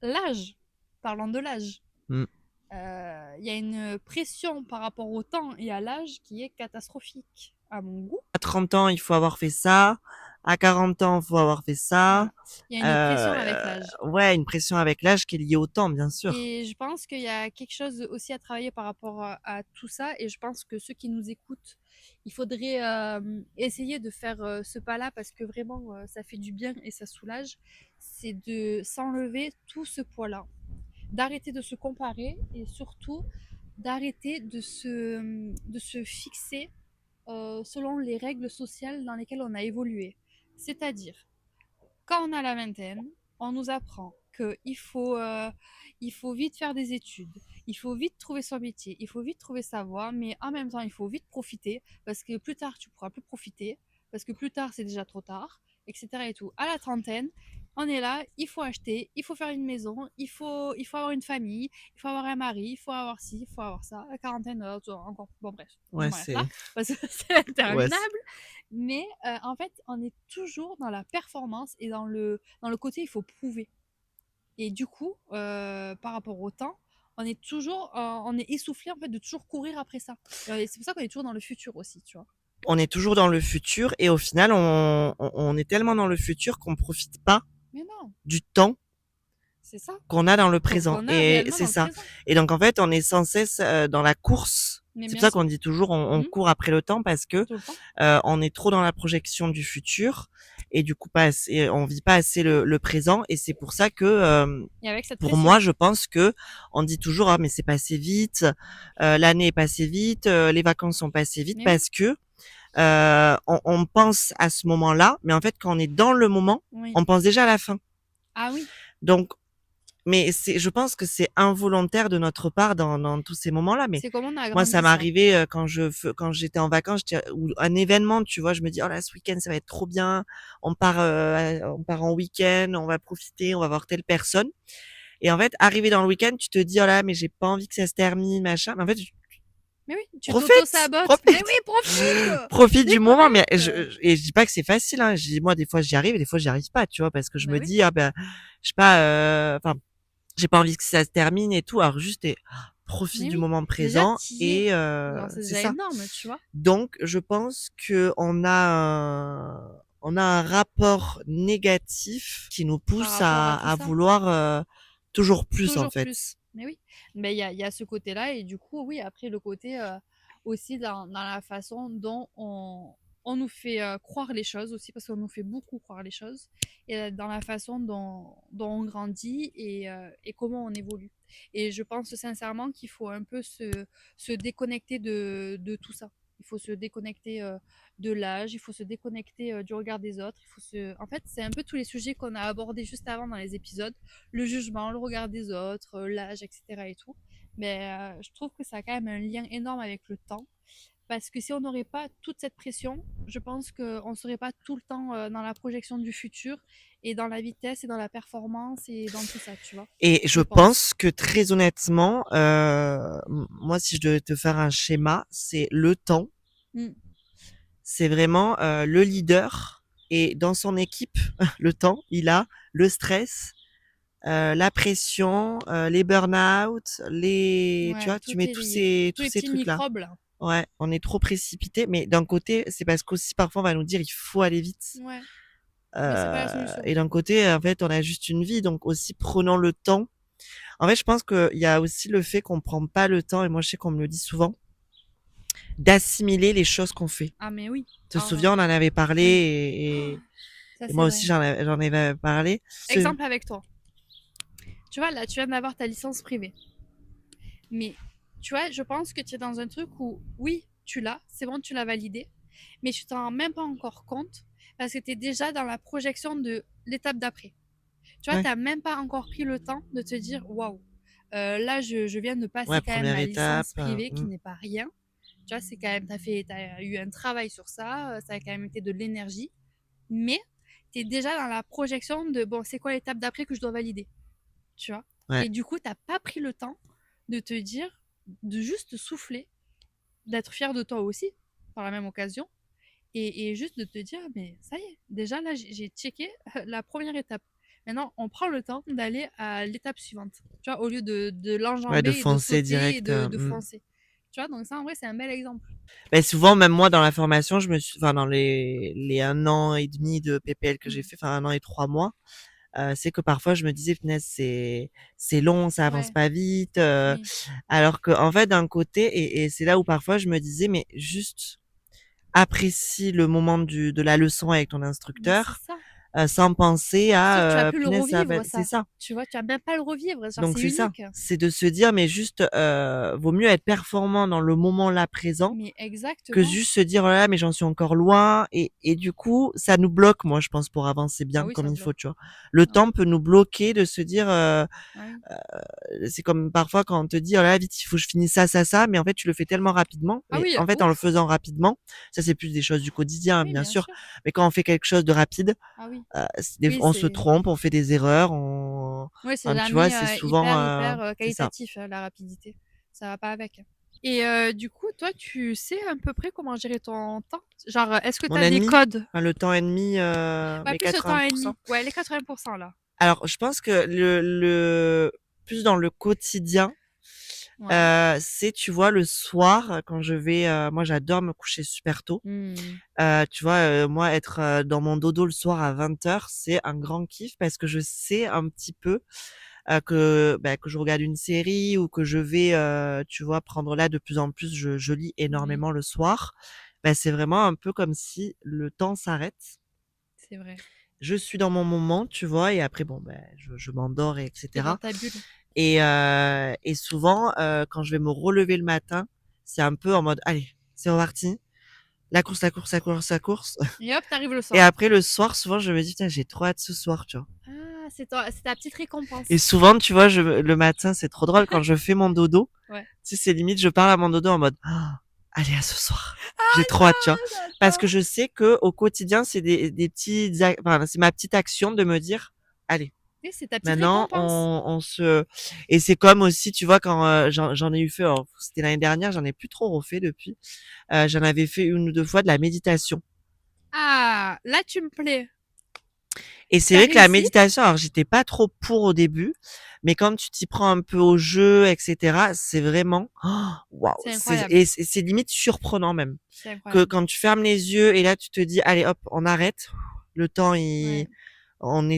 l'âge. Parlons de l'âge. mm. Il y a une pression par rapport au temps et à l'âge qui est catastrophique, à mon goût. À 30 ans, il faut avoir fait ça, à 40 ans, il faut avoir fait ça. Voilà. Il y a une pression avec l'âge. Ouais, une pression avec l'âge qui est liée au temps, bien sûr. Et je pense qu'il y a quelque chose aussi à travailler par rapport à tout ça. Et je pense que ceux qui nous écoutent, il faudrait essayer de faire ce pas-là parce que vraiment, ça fait du bien et ça soulage. C'est de s'enlever tout ce poids-là, d'arrêter de se comparer et surtout d'arrêter de se fixer selon les règles sociales dans lesquelles on a évolué. C'est-à-dire, quand on a la vingtaine, on nous apprend il faut vite faire des études, il faut vite trouver son métier, il faut vite trouver sa voie, mais en même temps, il faut vite profiter parce que plus tard, tu pourras plus profiter, parce que plus tard, c'est déjà trop tard, etc. Et tout. À la trentaine, on est là, il faut acheter, il faut faire une maison, il faut avoir une famille, il faut avoir un mari, il faut avoir ci, il faut avoir ça. À la quarantaine, encore. Bon, bref, je Ouais, m'arrête là c'est parce que c'est ouais, interminable. Mais en fait, on est toujours dans la performance et dans le côté il faut prouver. Et du coup, par rapport au temps, on est essoufflé en fait de toujours courir après ça. Et c'est pour ça qu'on est toujours dans le futur aussi, tu vois. on est toujours dans le futur et au final, on est tellement dans le futur qu'on profite pas Mais non, du temps c'est ça qu'on a dans le présent. qu'on a Et réellement c'est dans le ça. présent. Et donc, en fait, on est sans cesse dans la course. Mais C'est pour bien ça sûr, qu'on dit toujours on hmm, court après le temps parce que tout le temps. on est trop dans la projection du futur et du coup pas assez, on vit pas assez le présent et c'est pour ça que Et avec cette pour pression. moi je pense que on dit toujours ah mais c'est passé vite, l'année est passée vite, les vacances sont passées vite Mais oui, parce que on pense à ce moment-là mais en fait quand on est dans le moment oui. on pense déjà à la fin. Ah oui, Donc mais je pense que c'est involontaire de notre part dans tous ces moments-là. Mais c'est comment on a moi, ça grandi m'est ça. arrivé quand j'étais en vacances, ou un événement, tu vois, je me dis, oh là, ce week-end, ça va être trop bien. On part en week-end, on va profiter, on va voir telle personne. Et en fait, arrivé dans le week-end, tu te dis, oh là, mais j'ai pas envie que ça se termine, machin. Mais en fait, Mais oui, tu profite, t'auto-sabotes. Mais oui, profite, profite! profite du moment. Mais Déconnecte! et je dis pas que c'est facile, hein. Moi, des fois, j'y arrive et des fois, j'y arrive pas, tu vois, parce que je Bah me oui, dis, ah ben, je sais pas, enfin, j'ai pas envie que ça se termine et tout. Alors juste profite mais du oui. moment Déjà, présent t'y es. et Genre, c'est c'est déjà ça. énorme, tu vois. Donc je pense que on a un rapport négatif qui nous Par pousse rapport à tout à ça. vouloir toujours plus en Toujours fait. plus. Mais oui. Mais il y a ce côté-là. Et du coup, oui, après, le côté aussi dans la façon dont on nous fait croire les choses aussi, parce qu'on nous fait beaucoup croire les choses. Et dans la façon dont on grandit et comment on évolue. Et je pense sincèrement qu'il faut un peu se déconnecter de tout ça. Il faut se déconnecter de l'âge, il faut se déconnecter du regard des autres. En fait, c'est un peu tous les sujets qu'on a abordés juste avant dans les épisodes, le jugement, le regard des autres, l'âge, etc. et tout. Mais je trouve que ça a quand même un lien énorme avec le temps. Parce que si on n'aurait pas toute cette pression, je pense qu'on ne serait pas tout le temps dans la projection du futur et dans la vitesse et dans la performance et dans tout ça, tu vois. Et je Je pense. pense que très honnêtement, moi si je devais te faire un schéma, c'est le temps, Mm. c'est vraiment le leader et dans son équipe, le temps, il a le stress, la pression, les burn-out, tu Ouais, vois, tu mets tous tous les ces petits trucs-là. microbes là. Ouais, on est trop précipité, mais d'un côté, c'est parce qu'aussi parfois on va nous dire il faut aller vite. Ouais, mais c'est pas la solution. Et d'un côté, en fait, on a juste une vie, donc aussi prenons le temps. En fait, je pense qu'il y a aussi le fait qu'on prend pas le temps, et moi je sais qu'on me le dit souvent, d'assimiler les choses qu'on fait. Ah, mais oui. Te Ah, souviens, on en avait parlé oui. Ça, et c'est moi aussi vrai. j'en avais parlé. Exemple avec toi. Tu vois, là, tu viens d'avoir ta licence privée. Mais, tu vois, je pense que tu es dans un truc où, oui, tu l'as, c'est bon, tu l'as validé, mais tu t'en rends même pas encore compte parce que tu es déjà dans la projection de l'étape d'après. Tu vois, tu Ouais, n'as même pas encore pris le temps de te dire, waouh, là, je viens de ouais, passer quand même première ma étape. licence privée qui n'est pas rien. Tu vois, c'est quand même, t'as eu un travail sur ça, ça a quand même été de l'énergie, mais tu es déjà dans la projection de, bon, c'est quoi l'étape d'après que je dois valider, tu vois. Ouais. Et du coup, t'as pas pris le temps de te dire, de juste souffler, d'être fier de toi aussi, par la même occasion, et juste de te dire, mais ça y est, déjà là, j'ai checké la première étape. Maintenant, on prend le temps d'aller à l'étape suivante, tu vois, au lieu de Ouais, de l'enjamber et de foncer sauter et direct. de foncer. Tu vois, donc ça, en vrai, c'est un bel exemple. Ben souvent, même moi, dans la formation, enfin, dans les 1 an et demi de PPL que j'ai fait, enfin, 1 an et 3 mois, c'est que parfois, je me disais, punaise, c'est long, ça avance Ouais, pas vite, oui. alors que, en fait, d'un côté, et c'est là où parfois je me disais, mais juste apprécie le moment de la leçon avec ton Mais c'est instructeur, ça. sans penser Surtout que tu vas à, plus le punaise, ça va, revivre, c'est ça. ça. Tu vois, tu vas même pas le revivre. Genre, Donc c'est c'est ça, unique. c'est de se dire, mais juste, vaut mieux être performant dans le moment là présent Mais que exactement. juste se dire: «Oh là là, mais j'en suis encore loin» et du coup, ça nous bloque, moi, je pense, pour avancer Ah bien oui, comme ça il faut, bloque. tu vois? Le Ah temps oui. peut nous bloquer de se dire, Ah oui. c'est comme parfois quand on te dit: «Oh là là, vite, il faut que je finisse ça, ça, ça», mais en fait, tu le fais tellement rapidement Ah et oui, en fait, en le ouf. faisant rapidement, ça, c'est plus des choses du quotidien, Oui, bien bien sûr, sûr. mais quand on fait quelque chose de rapide, Ah oui. des Oui, on se c'est trompe, on fait des erreurs, on ouais, c'est enfin, tu vois, jamais c'est souvent, hyper c'est ça. qualitatif, la rapidité. Ça va pas avec. Et du coup, toi, tu sais à peu près comment gérer ton temps? Genre, est-ce que tu Mon as des ennemi, codes? enfin, le temps ennemi, Ouais, mes plus le temps 80. et demi. Ouais, les 80% là. Alors, je pense que le plus dans le quotidien, Ouais. c'est, tu vois, le soir, quand je vais, moi, j'adore me coucher super tôt. Mmh. Tu vois, moi, être, dans mon dodo le soir à 20h, c'est un grand kiff parce que je sais un petit peu, que je regarde une série ou que je vais, tu vois, prendre là de plus en plus, je lis Oui, énormément le soir. Bah, c'est vraiment un peu comme si le temps s'arrête. c'est vrai. Je suis dans mon moment, tu vois? Et après bon, ben, je m'endors et Tu es dans cetera. ta bulle. Et souvent, quand je vais me relever le matin, c'est un peu en mode: «Allez, c'est reparti, la course, la course, la course, la course». Et hop, tu arrives le Et soir. après le soir, souvent je me dis: «Putain, j'ai trop hâte ce soir», tu vois? Ah, c'est ta petite Et récompense. souvent, tu vois, le matin, c'est trop drôle quand je fais mon dodo, Ouais. tu sais, c'est limite je parle à mon dodo en mode: «Ah, allez à ce soir». Ah J'ai trop hâte, tu vois? non, Parce que j'adore. je sais qu'au quotidien, c'est des petites ac enfin, c'est ma petite action de me dire: «Allez, Et c'est ta petite maintenant, récompense. on se». Et c'est comme aussi, tu vois, quand j'en ai eu fait, alors, c'était l'année dernière, j'en ai plus trop refait depuis. J'en avais fait 1 ou 2 fois de la méditation. Ah, là, tu me plais. Et c'est T'as vrai que la réussi? méditation, alors j'étais pas trop pour au début, mais quand tu t'y prends un peu au jeu, etc., c'est vraiment, oh, waouh, C'est incroyable. c'est limite surprenant même. C'est Que incroyable. quand tu fermes les yeux et là tu te dis, allez hop, on arrête, le temps Ouais,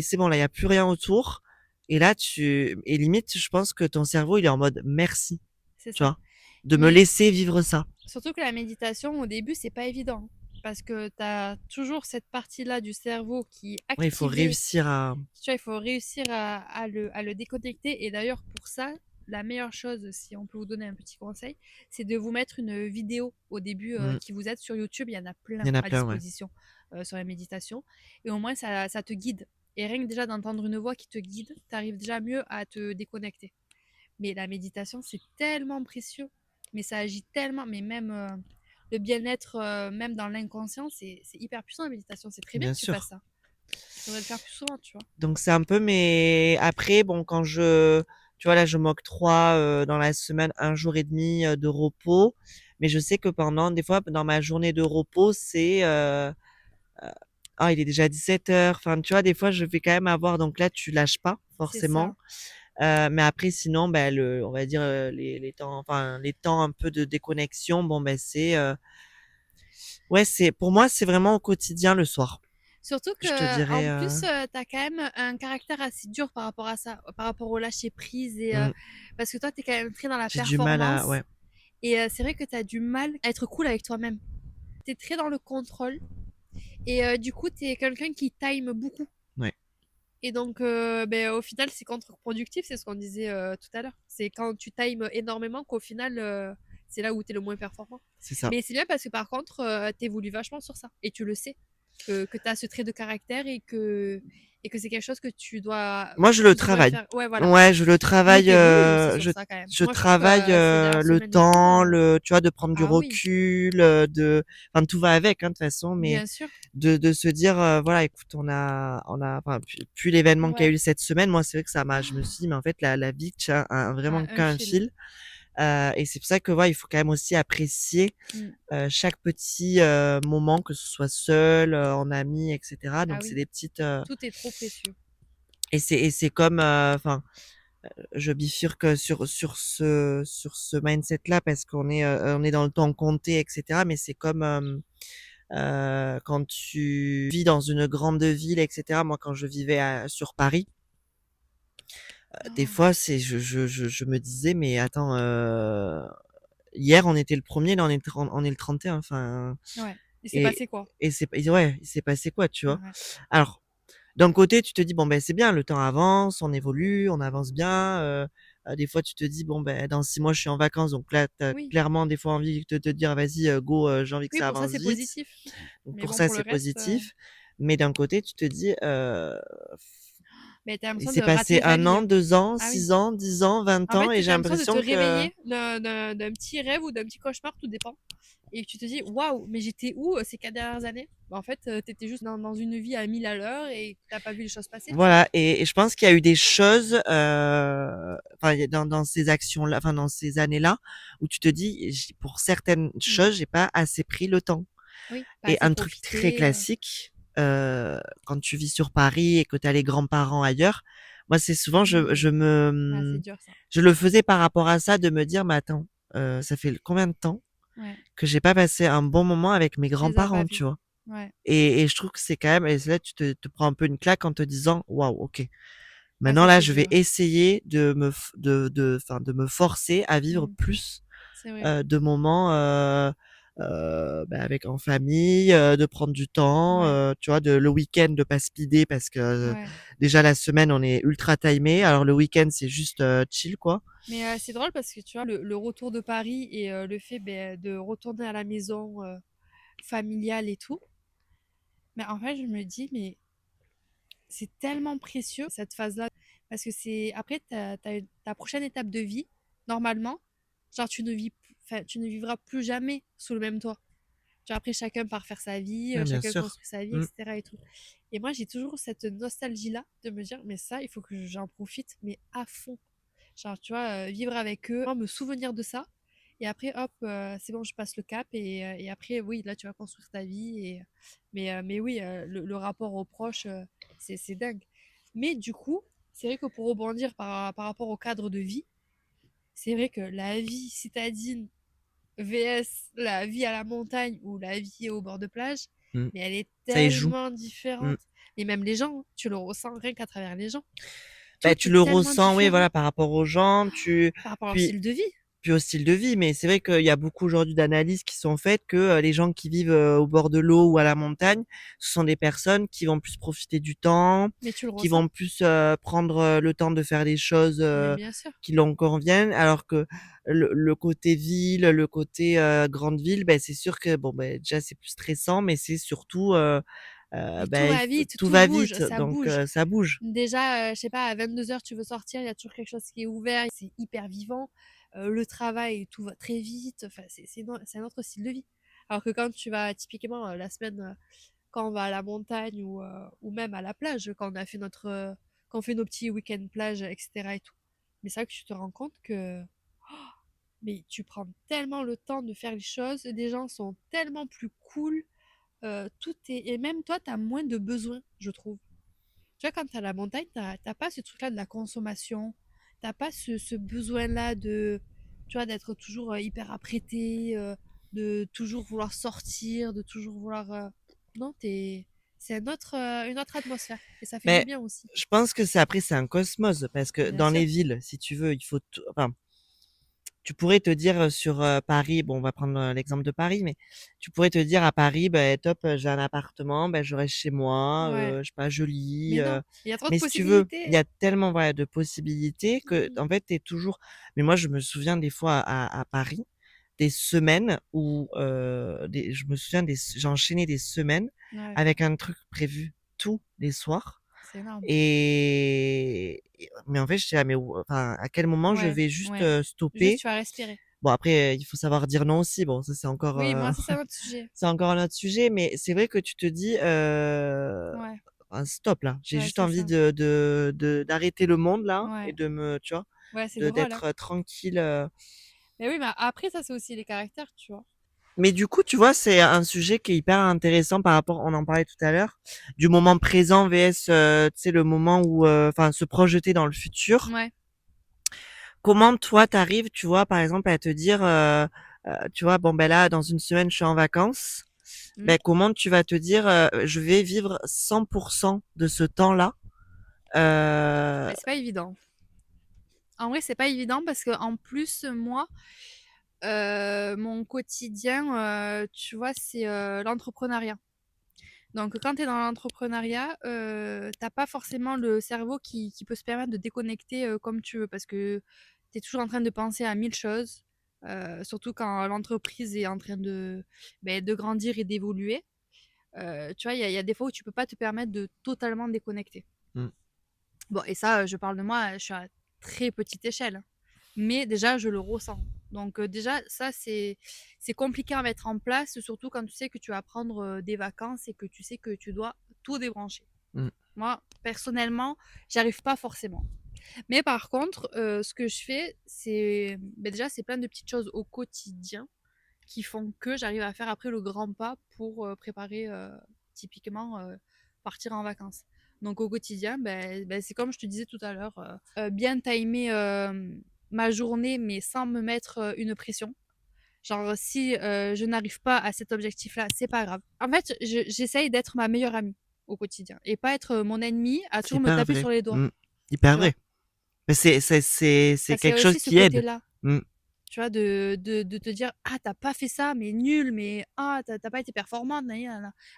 c'est bon, là il y a plus rien autour. Et là et limite, je pense que ton cerveau il est en mode merci, c'est tu ça. vois, de me Mais laisser vivre ça. surtout que la méditation, au début, c'est pas évident. Parce que tu as toujours cette partie-là du cerveau qui est Ouais, il faut activée. réussir à, Tu vois, il faut réussir à le déconnecter. Et d'ailleurs, pour ça, la meilleure chose, si on peut vous donner un petit conseil, c'est de vous mettre une vidéo au début mmh, qui vous aide sur YouTube. Il y en a il y plein en a à plein, ouais. disposition sur la méditation. Et au moins, ça te guide. Et rien que déjà d'entendre une voix qui te guide, tu arrives déjà mieux à te déconnecter. Mais la méditation, c'est tellement précieux. Mais ça agit tellement. Mais même le bien-être, même dans l'inconscient, c'est hyper puissant la méditation. C'est très bien Bien que tu fasses sûr. ça. Tu devrais le faire plus souvent, tu vois. Donc c'est un peu, mais après bon, quand tu vois, là je m'octroie dans la semaine 1 jour et demi de repos, mais je sais que pendant des fois dans ma journée de repos c'est ah, il est déjà 17h, enfin tu vois, des fois je vais quand même avoir, donc là tu lâches pas C'est ça. forcément. Mais après sinon, ben le on va dire, les temps, enfin les temps un peu de déconnexion, bon ben c'est ouais, c'est pour moi c'est vraiment au quotidien le soir. Surtout Je te que dirais en plus, tu as quand même un caractère assez dur par rapport à ça, par rapport au lâcher prise et mmh, parce que toi, tu es quand même très dans la j'ai du mal à, performance ouais. Et c'est vrai que tu as du mal à être cool avec toi-même. Tu es très dans le contrôle. Et du coup, tu es quelqu'un qui time beaucoup. Ouais, Et donc, ben, au final, c'est contre-productif, c'est ce qu'on disait tout à l'heure. C'est quand tu times énormément qu'au final, c'est là où tu es le moins performant. c'est ça. Mais c'est bien parce que par contre, tu évolues vachement sur ça. Et tu le sais, que tu as ce trait de caractère et que c'est quelque chose que Moi, je le tu devrais travaille. faire. Ouais, voilà. Ouais, je le Mais travaille. tu évolues aussi sur ça quand même. Je Moi, je trouve que travaille ces dernières le semaines et tout. temps, tu vois, de prendre du Ah oui, recul, enfin, tout va avec, hein, de toute façon, mais bien sûr. de se dire, voilà, écoute, enfin, puis l'événement qu'il y a Ouais. eu cette semaine, moi, c'est vrai que je me suis dit, mais en fait, la vie tient Ouais, vraiment un qu'un fil. fil. Et c'est pour ça que, ouais, il faut quand même aussi apprécier Mm. chaque petit moment, que ce soit seul, en ami, etc. Ah Donc, c'est oui, des petites, tout est trop précieux. et c'est comme, enfin, je bifurque sur ce mindset là parce on est dans le temps compté, etc. Mais c'est comme quand tu vis dans une grande ville, etc. Moi, quand je vivais sur Paris, des Oh, fois, je me disais, mais attends, hier on était le premier, là on est le 31. Enfin, ouais. Il s'est et passé quoi? ouais, il s'est passé quoi, tu vois? Ouais. Alors, d'un côté, tu te dis: «Bon, ben, c'est bien, le temps avance, on évolue, on avance bien», des fois, tu te dis: «Bon, ben, dans 6 mois, je suis en vacances», donc là, tu as Oui. clairement des fois envie de te dire: «Vas-y, go, j'ai envie que Oui, ça pour ça, avance c'est vite». positif. Donc Mais pour bon, ça, pour le c'est reste, positif. Mais d'un côté, tu te dis, mais t'as il l'impression de s'est rater passé ta 1 vie, an, hein. 2 ans, Ah oui. 6 ans, 10 ans, 20 En ans fait, et j'ai t'as l'impression de te l'impression que réveiller d'un petit rêve ou d'un petit cauchemar, tout dépend. Et tu te dis, waouh, mais j'étais où ces 4 dernières années? Bah, en fait, t'étais juste dans une vie à 1000 à l'heure et t'as pas vu les choses passer, tu vois. voilà, et je pense qu'il y a eu des choses, enfin, il y a dans ces actions-là, enfin, dans ces années-là, où tu te dis: «J Pour certaines Mm. choses, j'ai pas assez pris le temps». Oui, pas Et assez un truc très profité. classique, quand tu vis sur Paris et que tu as les grands-parents ailleurs, moi, c'est souvent Mm. Ah, c'est dur ça. je le faisais par rapport à ça, de me dire: «Mais attends, ça fait combien de temps Ouais, que j'ai pas passé un bon moment avec mes tu les as pas grands-parents?» vus. Tu vois? Ouais, Et je trouve que c'est quand même, et c'est là tu te prends un peu une claque en te disant: «Waouh, OK. ah, Maintenant ça là, c'est je vais dur. essayer enfin, de me forcer à vivre Mm. plus C'est vrai. de moments bah, avec en famille, de prendre du temps, Ouais, tu vois, le week-end de pas speeder parce que ouais. déjà la semaine on est ultra timé. Alors le week-end c'est juste chill, quoi. Mais c'est drôle parce que tu vois, le retour de Paris et le fait ben, de retourner à la maison familiale et tout, mais en fait, je me dis, mais c'est tellement précieux cette phase-là parce que c'est après ta prochaine étape de vie normalement genre enfin, tu ne vivras plus jamais sous le même toit. Genre après chacun part faire sa vie, Ouais, bien chacun sûr. construit sa vie, Mm. etc. et tout. Et moi j'ai toujours cette nostalgie là de me dire mais ça il faut que j'en profite mais à fond. Genre tu vois vivre avec eux, me souvenir de ça. Et après hop c'est bon je passe le cap et après oui là tu vas construire ta vie mais oui le rapport aux proches c'est dingue. Mais du coup c'est vrai que pour rebondir par rapport au cadre de vie, c'est vrai que la vie citadine vs la vie à la montagne ou la vie au bord de plage, Mm. mais elle est Ça y joue. tellement Mm. différente. Et même les gens, tu le ressens rien qu'à travers les gens. Bah, Tout tu le est tellement ressens, oui, différent voilà, par rapport aux gens, par rapport à leur puis style de vie. puis au style de vie. Mais c'est vrai qu'il y a beaucoup aujourd'hui d'analyses qui sont faites que les gens qui vivent au bord de l'eau ou à la montagne, ce sont des personnes qui vont plus profiter du temps, Mais tu le qui ressens. vont plus prendre le temps de faire des choses Mais bien sûr. qui leur conviennent, alors que le côté ville, le côté grande ville, ben c'est sûr que bon, ben déjà c'est plus stressant, mais c'est surtout Mais tout ben va vite, tout tout va bouge, vite, ça donc bouge. ça bouge. Déjà, je sais pas, à 22 heures tu veux sortir, il y a toujours quelque chose qui est ouvert, c'est hyper vivant. Le travail, tout va très vite. Enfin, c'est un autre style de vie. Alors que quand tu vas, typiquement, la semaine, quand on va à la montagne ou même à la plage, quand on fait nos petits week-ends plage, etc. et tout. Mais c'est vrai que tu te rends compte que mais tu prends tellement le temps de faire les choses, les gens sont tellement plus cool, tout est et même toi, tu as moins de besoins, je trouve. Tu vois, quand tu à la montagne, t'as pas ce truc-là de la consommation, t'as pas ce besoin-là de, tu vois, d'être toujours hyper apprêté, de toujours vouloir sortir, de toujours vouloir. Non, c'est une autre atmosphère et ça fait du Mais bien aussi. je pense que c'est un cosmos parce que Bien dans sûr. les villes, si tu veux, il faut enfin tu pourrais te dire sur Paris, bon, on va prendre l'exemple de Paris, mais tu pourrais te dire à Paris, ben top, j'ai un appartement, ben je reste chez moi, Ouais. je sais pas, je lis. Mais non, il y a trop de Mais si tu veux, il y possibilités. a tellement voilà, de possibilités que Oui. en fait, t'es toujours. Mais moi, je me souviens des fois à Paris, des semaines où je me souviens j'ai enchaîné des semaines Ouais, avec un truc prévu tous les soirs. c'est énorme. Mais en fait, j'étais là, mais enfin, à quel moment je Ouais, vais juste ouais. Juste, stopper? tu vas respirer. Bon, après, il faut savoir dire non aussi. Bon, ça, c'est encore, Oui, moi, ça, c'est un autre sujet. c'est encore un autre sujet, mais c'est vrai que tu te dis, Ouais, ah, stop là. J'ai ouais, juste c'est envie ça. d'arrêter le monde là et Ouais, de me, tu vois, ouais, c'est drôle, hein. d'être tranquille. Mais oui, mais après, ça, c'est aussi les caractères, tu vois. Mais du coup, tu vois, c'est un sujet qui est hyper intéressant par rapport, on en parlait tout à l'heure, du moment présent vs, tu sais, le moment où, enfin, se projeter dans le futur. Ouais. Comment toi t'arrives, tu vois, par exemple, à te dire, tu vois, bon ben là, dans une semaine, je suis en vacances. Hmm. Ben comment tu vas te dire, je vais vivre 100% de ce temps-là. Mais c'est pas évident. En vrai, c'est pas évident parce que en plus, moi, mon quotidien, tu vois, c'est l'entrepreneuriat. Donc, quand tu es dans l'entrepreneuriat, t'as pas forcément le cerveau qui peut se permettre de déconnecter comme tu veux parce que tu es toujours en train de penser à mille choses, surtout quand l'entreprise est en train de grandir et d'évoluer. Tu vois, il y a des fois où tu peux pas te permettre de totalement déconnecter. Mm. Bon, et ça, je parle de moi, je suis à très petite échelle, hein. Mais déjà, je le ressens. Donc déjà, ça, c'est compliqué à mettre en place, surtout quand tu sais que tu vas prendre des vacances et que tu sais que tu dois tout débrancher. Mm. Moi, personnellement, j'y arrive pas forcément. Mais par contre, ce que je fais, c'est ben déjà, c'est plein de petites choses au quotidien qui font que j'arrive à faire après le grand pas pour préparer typiquement partir en vacances. Donc au quotidien, c'est comme je te disais tout à l'heure, bien timer ma journée mais sans me mettre une pression. Genre si je n'arrive pas à cet objectif-là, c'est pas grave. En fait, j'essaye d'être ma meilleure amie au quotidien et pas être mon ennemi à C'est toujours me hyper taper vrai. sur les doigts, Mm. Hyper tu vois. vrai. Mais c'est Parce qu'il y quelque a chose aussi ce qui aide. côté-là. Mm. Tu vois, de te dire, ah, t'as pas fait ça, mais nul, mais ah, t'as pas été performante.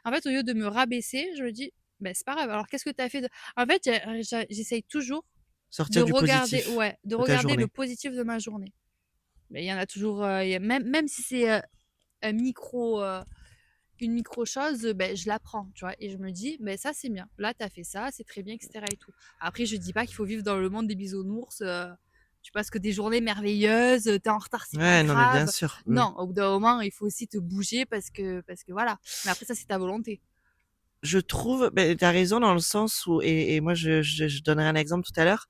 En fait, au lieu de me rabaisser, je me dis, ben, c'est pas grave. Alors, qu'est-ce que t'as fait de... En fait, j'essaye toujours Sortir du positif ouais, de de ta regarder le journée. positif de ma journée. Mais il y en a toujours, même si c'est un micro, une micro chose, ben, je la prends, tu vois. Et je me dis, ben, ça, c'est bien. Là, t'as fait ça, c'est très bien, etc. et tout. Après, je dis pas qu'il faut vivre dans le monde des bisounours. Tu passes que des journées merveilleuses, t'es en retard, c'est pas Ouais, non, mais bien grave. sûr. Mm. Non, au bout d'un moment, il faut aussi te bouger parce que voilà. Mais après, ça, c'est ta volonté. Je trouve, ben, t'as raison dans le sens où, et moi je donnerai un exemple tout à l'heure,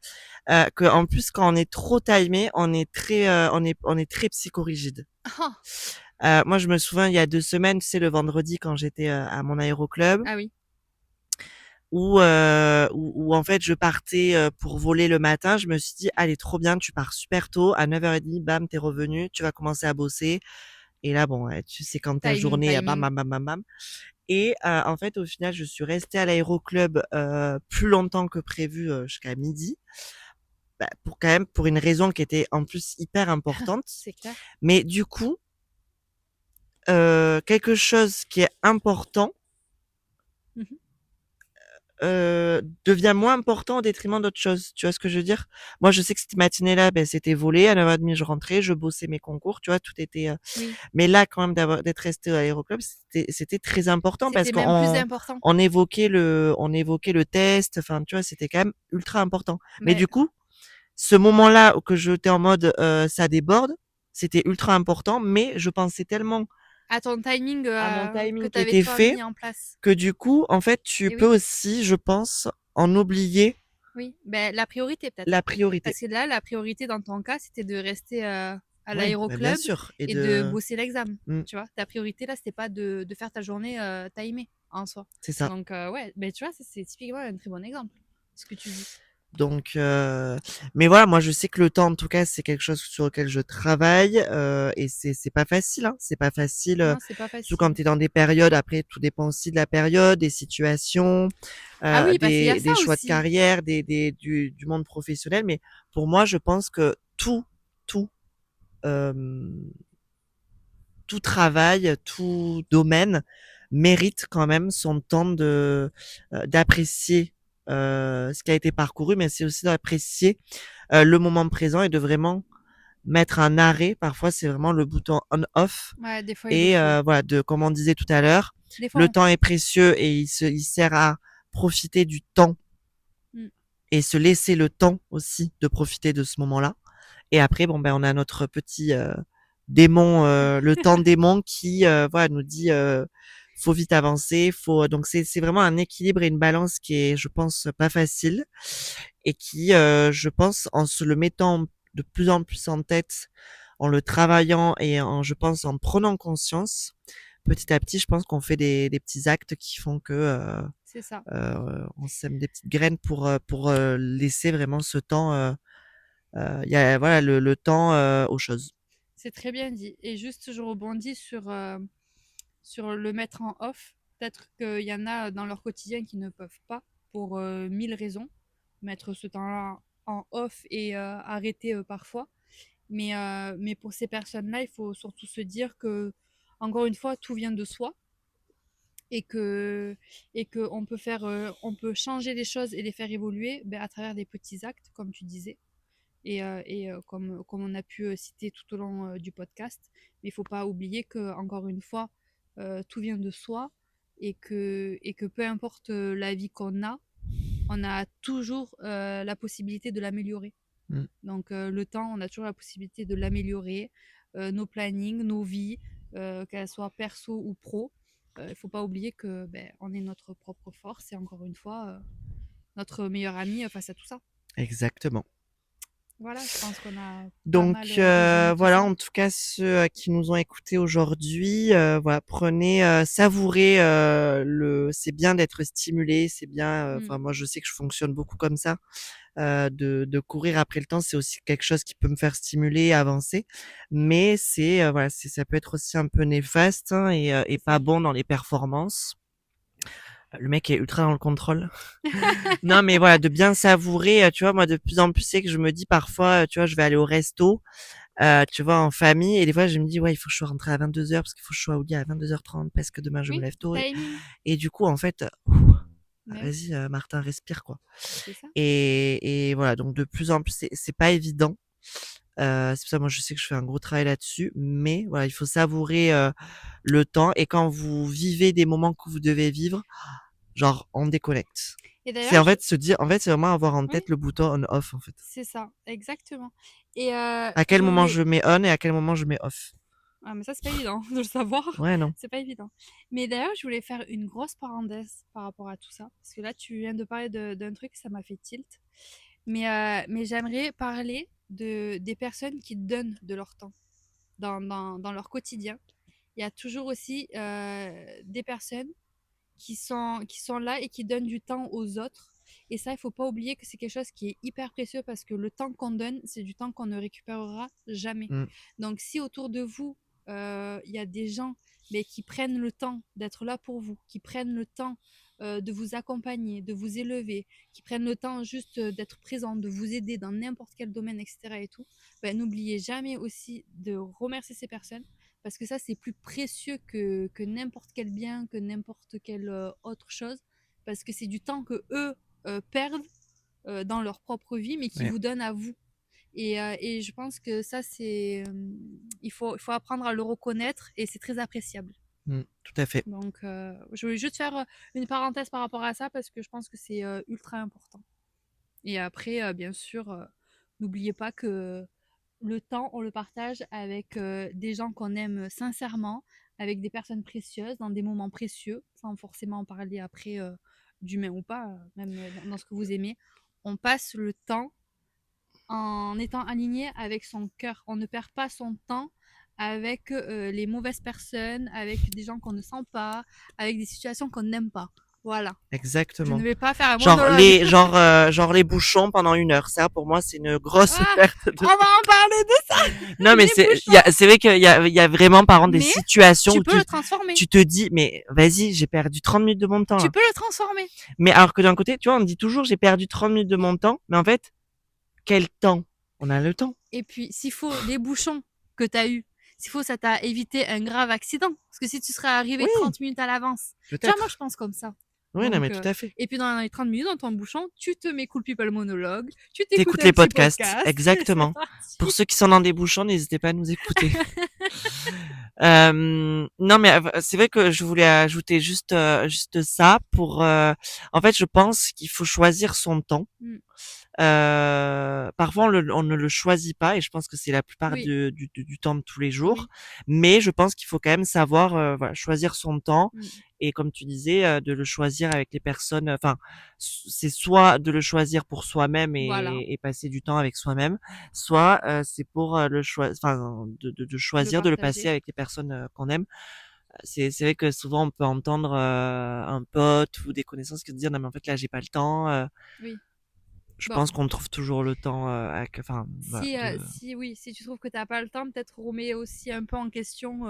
que en plus quand on est trop timé, on est très psychorigide. Ah, Moi je me souviens il y a 2 semaines, tu sais le vendredi quand j'étais à mon aéroclub, ah oui. où en fait je partais pour voler le matin, je me suis dit allez trop bien, tu pars super tôt à 9h30, bam t'es revenu, tu vas commencer à bosser. Et là bon, ouais, tu sais quand ta Timing, journée bam timing. bam bam bam bam. Et en fait, au final, je suis restée à l'aéroclub plus longtemps que prévu jusqu'à midi, bah, pour quand même pour une raison qui était en plus hyper importante. C'est clair. Mais du coup, quelque chose qui est important Mhm. devient moins important au détriment d'autres choses. Tu vois ce que je veux dire? Moi, je sais que cette matinée-là, ben, c'était volé. À 9h30, je rentrais, je bossais mes concours. Tu vois, tout était. Oui. Mais là, quand même, d'être resté à l'aéroclub, c'était très important parce C'était même plus qu'on important. on évoquait le test. Enfin, tu vois, c'était quand même ultra important. Mais Mais du coup, ce moment-là où que j'étais en mode ça déborde, c'était ultra important. Mais je pensais tellement à ton timing à mon que timing qui t'avais était toi fait mis en place. que du coup, en fait, tu Et peux oui. aussi, je pense, en oublier Oui, ben, la priorité la peut-être. priorité. Parce que là, la priorité dans ton cas, c'était de rester à Oui, bah, bien l'aéroclub sûr. Et et de de, bosser l'examen. mm, Tu vois, ta priorité là, c'était pas de faire ta journée timée en soi. c'est ça. Donc, ouais, ben, tu vois, c'est typiquement un très bon exemple, ce que tu dis. Donc, mais voilà, moi je sais que le temps, en tout cas, c'est quelque chose sur lequel je travaille et c'est pas facile, hein. C'est pas facile, Non, c'est pas surtout quand facile. tu es dans des périodes. Après, tout dépend aussi de la période, des situations, Ah oui, parce qu'il y a ça des choix de aussi. carrière, du monde professionnel. Mais pour moi, je pense que tout tout travail, tout domaine mérite quand même son temps d'apprécier ce qui a été parcouru, mais c'est aussi d'apprécier le moment présent et de vraiment mettre un arrêt. Parfois, c'est vraiment le bouton on/off. Ouais, des fois, il le Et faut. voilà, comme on disait tout à l'heure, Des fois, le temps est précieux et il sert à profiter du temps Mm. et se laisser le temps aussi de profiter de ce moment-là. Et après, bon ben, on a notre petit démon, le temps démon qui voilà nous dit faut vite avancer, faut donc c'est vraiment un équilibre et une balance qui est, je pense, pas facile et qui, je pense, en se le mettant de plus en plus en tête, en le travaillant et je pense, en prenant conscience, petit à petit, je pense qu'on fait des petits actes qui font que C'est ça. on sème des petites graines pour laisser vraiment ce temps. Il y a voilà le temps aux choses. C'est très bien dit. Et juste, je rebondis sur le mettre en off. Peut-être qu'il y en a dans leur quotidien qui ne peuvent pas, pour mille raisons, mettre ce temps-là en off et arrêter parfois. Mais pour ces personnes-là, il faut surtout se dire que, encore une fois, tout vient de soi et que on peut faire, on peut changer les choses et les faire évoluer à travers des petits actes, comme tu disais. Comme on a pu citer tout au long du podcast. Mais il ne faut pas oublier que, encore une fois, tout vient de soi et que peu importe la vie qu'on a, on a toujours la possibilité de l'améliorer. Mm. Donc le temps, on a toujours la possibilité de l'améliorer, nos plannings, nos vies, qu'elles soient perso ou pro. Il ne faut pas oublier que on est notre propre force et encore une fois, notre meilleur ami face à tout ça. Exactement. Voilà, je pense qu'on a pas Donc mal résumé tout voilà, ça. en tout cas ceux qui nous ont écoutés aujourd'hui, voilà, prenez, savourez c'est bien d'être stimulé, c'est bien. Mm. Enfin moi je sais que je fonctionne beaucoup comme ça, de courir après le temps, c'est aussi quelque chose qui peut me faire stimuler, avancer, mais c'est voilà, ça peut être aussi un peu néfaste hein, et C'est pas ça. bon dans les performances. Le mec est ultra dans le contrôle. Non, mais voilà, de bien savourer, tu vois, moi, de plus en plus, c'est que je me dis parfois, tu vois, je vais aller au resto, tu vois, en famille, et des fois, je me dis, ouais, il faut que je sois rentrée à 22h parce qu'il faut que je sois au lit à 22h30 parce que demain, je me Oui, lève tôt. timing. Et du coup, en fait, Mais oui, vas-y, Martin, respire, quoi. c'est ça. Et voilà, donc de plus en plus, c'est pas évident. C'est pour ça, moi, je sais que je fais un gros travail là-dessus, mais voilà, il faut savourer le temps. Et quand vous vivez des moments que vous devez vivre, genre, on déconnecte. Et C'est d'ailleurs, en fait se dire, en fait, c'est vraiment avoir en oui, tête le bouton on/off, en fait. c'est ça, exactement. Et À quel je moment voulais. je mets on et à quel moment je mets off. Ah, mais ça, c'est pas évident de le savoir. Ouais, non. C'est pas évident. Mais d'ailleurs, je voulais faire une grosse parenthèse par rapport à tout ça. Parce que là, tu viens de parler d'un truc, ça m'a fait tilt. Mais j'aimerais parler des personnes qui donnent de leur temps dans leur quotidien. Il y a toujours aussi des personnes qui sont là et qui donnent du temps aux autres. Et ça, il faut pas oublier que c'est quelque chose qui est hyper précieux parce que le temps qu'on donne, c'est du temps qu'on ne récupérera jamais. Mm. Donc, si autour de vous, il y a des gens mais qui prennent le temps d'être là pour vous, qui prennent le temps de vous accompagner, de vous élever, qui prennent le temps juste d'être présents, de vous aider dans n'importe quel domaine, etc. et tout, n'oubliez jamais aussi de remercier ces personnes parce que ça, c'est plus précieux que n'importe quel bien, que n'importe quelle autre chose, parce que c'est du temps que eux perdent dans leur propre vie, mais qui Ouais. vous donnent à vous. Et je pense que ça, il faut apprendre à le reconnaître, et c'est très appréciable. Mm. Tout à fait. Donc, je voulais juste faire une parenthèse par rapport à ça, parce que je pense que c'est ultra important. Et après, bien sûr, n'oubliez pas que le temps, on le partage avec des gens qu'on aime sincèrement, avec des personnes précieuses, dans des moments précieux, sans forcément en parler après d'humain ou pas, même dans ce que vous aimez. On passe le temps en étant aligné avec son cœur. On ne perd pas son temps avec les mauvaises personnes, avec des gens qu'on ne sent pas, avec des situations qu'on n'aime pas. Voilà. Je ne Exactement. vais pas faire un Genre monologue. genre les bouchons pendant 1 heure. Ça, pour moi, c'est une grosse Ah, perte on de va en parler de ça, Non, mais les bouchons. c'est vrai qu'il y a vraiment, par exemple, des Mais situations tu où peux le transformer. tu te dis, mais vas-y, j'ai perdu 30 minutes de mon temps, Tu là. peux le transformer. Mais alors que d'un côté, tu vois, on me dit toujours, j'ai perdu 30 minutes de mon temps. Mais en fait, quel temps? On a le temps. Et puis, s'il faut des bouchons que tu as eu. S'il faut, ça t'a évité un grave accident. Parce que si tu serais arrivé Oui, 30 minutes à l'avance. Tu vois, moi, je peut-être. pense comme ça. Oui, non, Donc, mais tout à fait. et puis dans les 30 minutes, dans ton bouchon, tu te mets Cool People monologue, tu t'écoutes T'écoutes un les petit podcasts, podcast, et c'est exactement. Pour parti. ceux qui sont dans des bouchons, n'hésitez pas à nous écouter. Non, mais c'est vrai que je voulais ajouter juste ça pour. En fait, je pense qu'il faut choisir son temps. Mm. Parfois, on ne le choisit pas, et je pense que c'est la plupart Oui, du temps de tous les jours. oui. Mais je pense qu'il faut quand même savoir, voilà, choisir son temps. Mm. Et comme tu disais, de le choisir avec les personnes. Enfin, c'est soit de le choisir pour soi-même Voilà, et passer du temps avec soi-même, soit c'est pour le choix, enfin, de le choisir de le passer partager. avec les personnes qu'on aime. C'est vrai que souvent on peut entendre un pote ou des connaissances qui te disent non mais en fait là j'ai pas le temps. Oui. Je Bon, pense qu'on trouve toujours le temps, enfin, voilà, oui, si tu trouves que t'as pas le temps, peut-être remets aussi un peu en question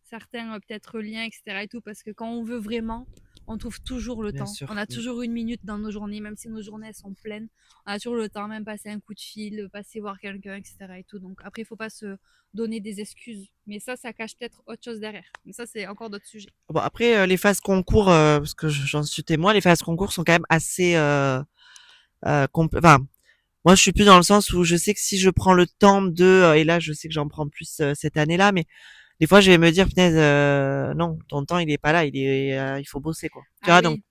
certains peut-être liens, etc. et tout, parce que quand on veut vraiment, on trouve toujours le bien temps. On sûr, a oui. toujours une minute dans nos journées, même si nos journées elles sont pleines, on a toujours le temps, même passer un coup de fil, passer voir quelqu'un, etc. et tout. Donc après, il faut pas se donner des excuses. Mais ça cache peut-être autre chose derrière. Mais ça, c'est encore d'autres sujets. Bon après les phases concours, parce que j'en suis témoin, les phases concours sont quand même assez, enfin, moi je suis plus dans le sens où je sais que si je prends le temps de, et là je sais que j'en prends plus cette année-là, mais des fois je vais me dire punaise, non, ton temps il est pas là, il faut bosser quoi. Tu Ah vois, donc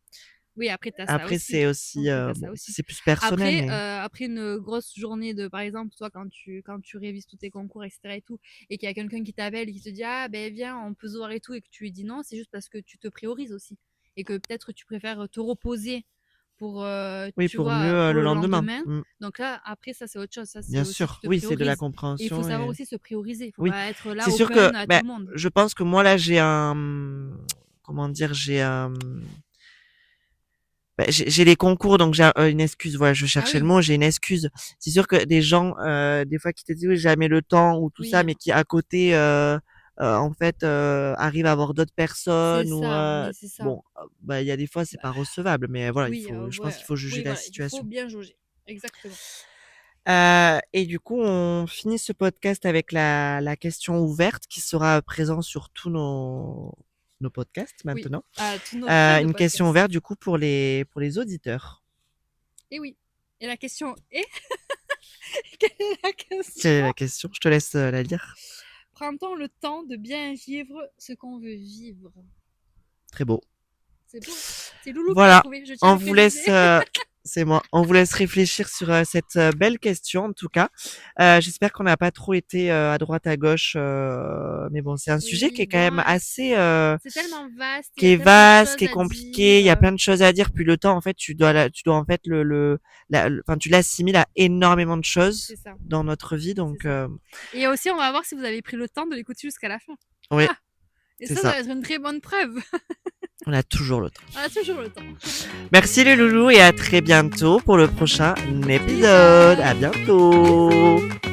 oui, oui, après, tu as ça après aussi. c'est aussi, Après, tu as bon, ça aussi. c'est plus personnel, mais Après une grosse journée de, par exemple, toi, quand tu révises tous tes concours, etc. et tout, et qu'il y a quelqu'un qui t'appelle et qui te dit, ah, ben, viens, on peut se voir et tout, et que tu lui dis non, c'est juste parce que tu te priorises aussi. Et que peut-être tu préfères te reposer pour, oui, tu pour mieux vois, pour le le lendemain. lendemain. Mm. Donc là, après, ça, c'est autre chose. Ça, c'est Bien aussi, tu sûr, te oui, c'est de la priorises. Et il faut compréhension savoir et aussi se prioriser. Il faut oui, pas être c'est là sûr que, open à tout ben, le monde. je pense que moi là j'ai comment dire, j'ai les concours, donc j'ai une excuse. Voilà, je Ah cherchais le oui, mot. J'ai une excuse. C'est sûr que des gens, des fois, qui te disent oui, j'ai jamais le temps ou tout oui, ça, mais qui à côté, en fait, arrivent à avoir d'autres c'est personnes ou ça, mais c'est ça. bon, bah il y a des fois c'est pas recevable, mais voilà, Oui, je pense ouais, qu'il faut juger oui, la voilà, il faut situation. bien jauger. Exactement. Et du coup, on finit ce podcast avec la question ouverte qui sera présente sur tous nos podcasts Oui, maintenant. à tous nos frais de Une question podcast. ouverte du coup pour les auditeurs. Et oui. Et la question est, quelle est la Quelle est question? la question? Je te laisse la lire. Prend-on le temps de bien vivre ce qu'on veut vivre? Très beau. C'est beau, hein. C'est Loulou qui l'a Voilà, trouvé, je tiens on à le vous laisse, préciser. c'est moi, on vous laisse réfléchir sur cette belle question en tout cas. J'espère qu'on n'a pas trop été à droite à gauche, mais bon, c'est un sujet qui Oui, est quand bon, même assez, c'est tellement vaste, il qui y a est tellement de vaste, qui choses est à compliqué. Il dire. y a plein de choses à dire. Puis le temps, en fait, tu dois en fait enfin, tu l'assimiles à énormément de choses C'est ça, dans notre vie. c'est Donc, ça. Et aussi, on va voir si vous avez pris le temps de l'écouter jusqu'à la fin. oui, Ah, et c'est ça ça. va être une très bonne preuve. On a toujours le temps. On a toujours le temps. Merci les loulous et à très bientôt pour le prochain Bisous. épisode. À Bisous. bientôt.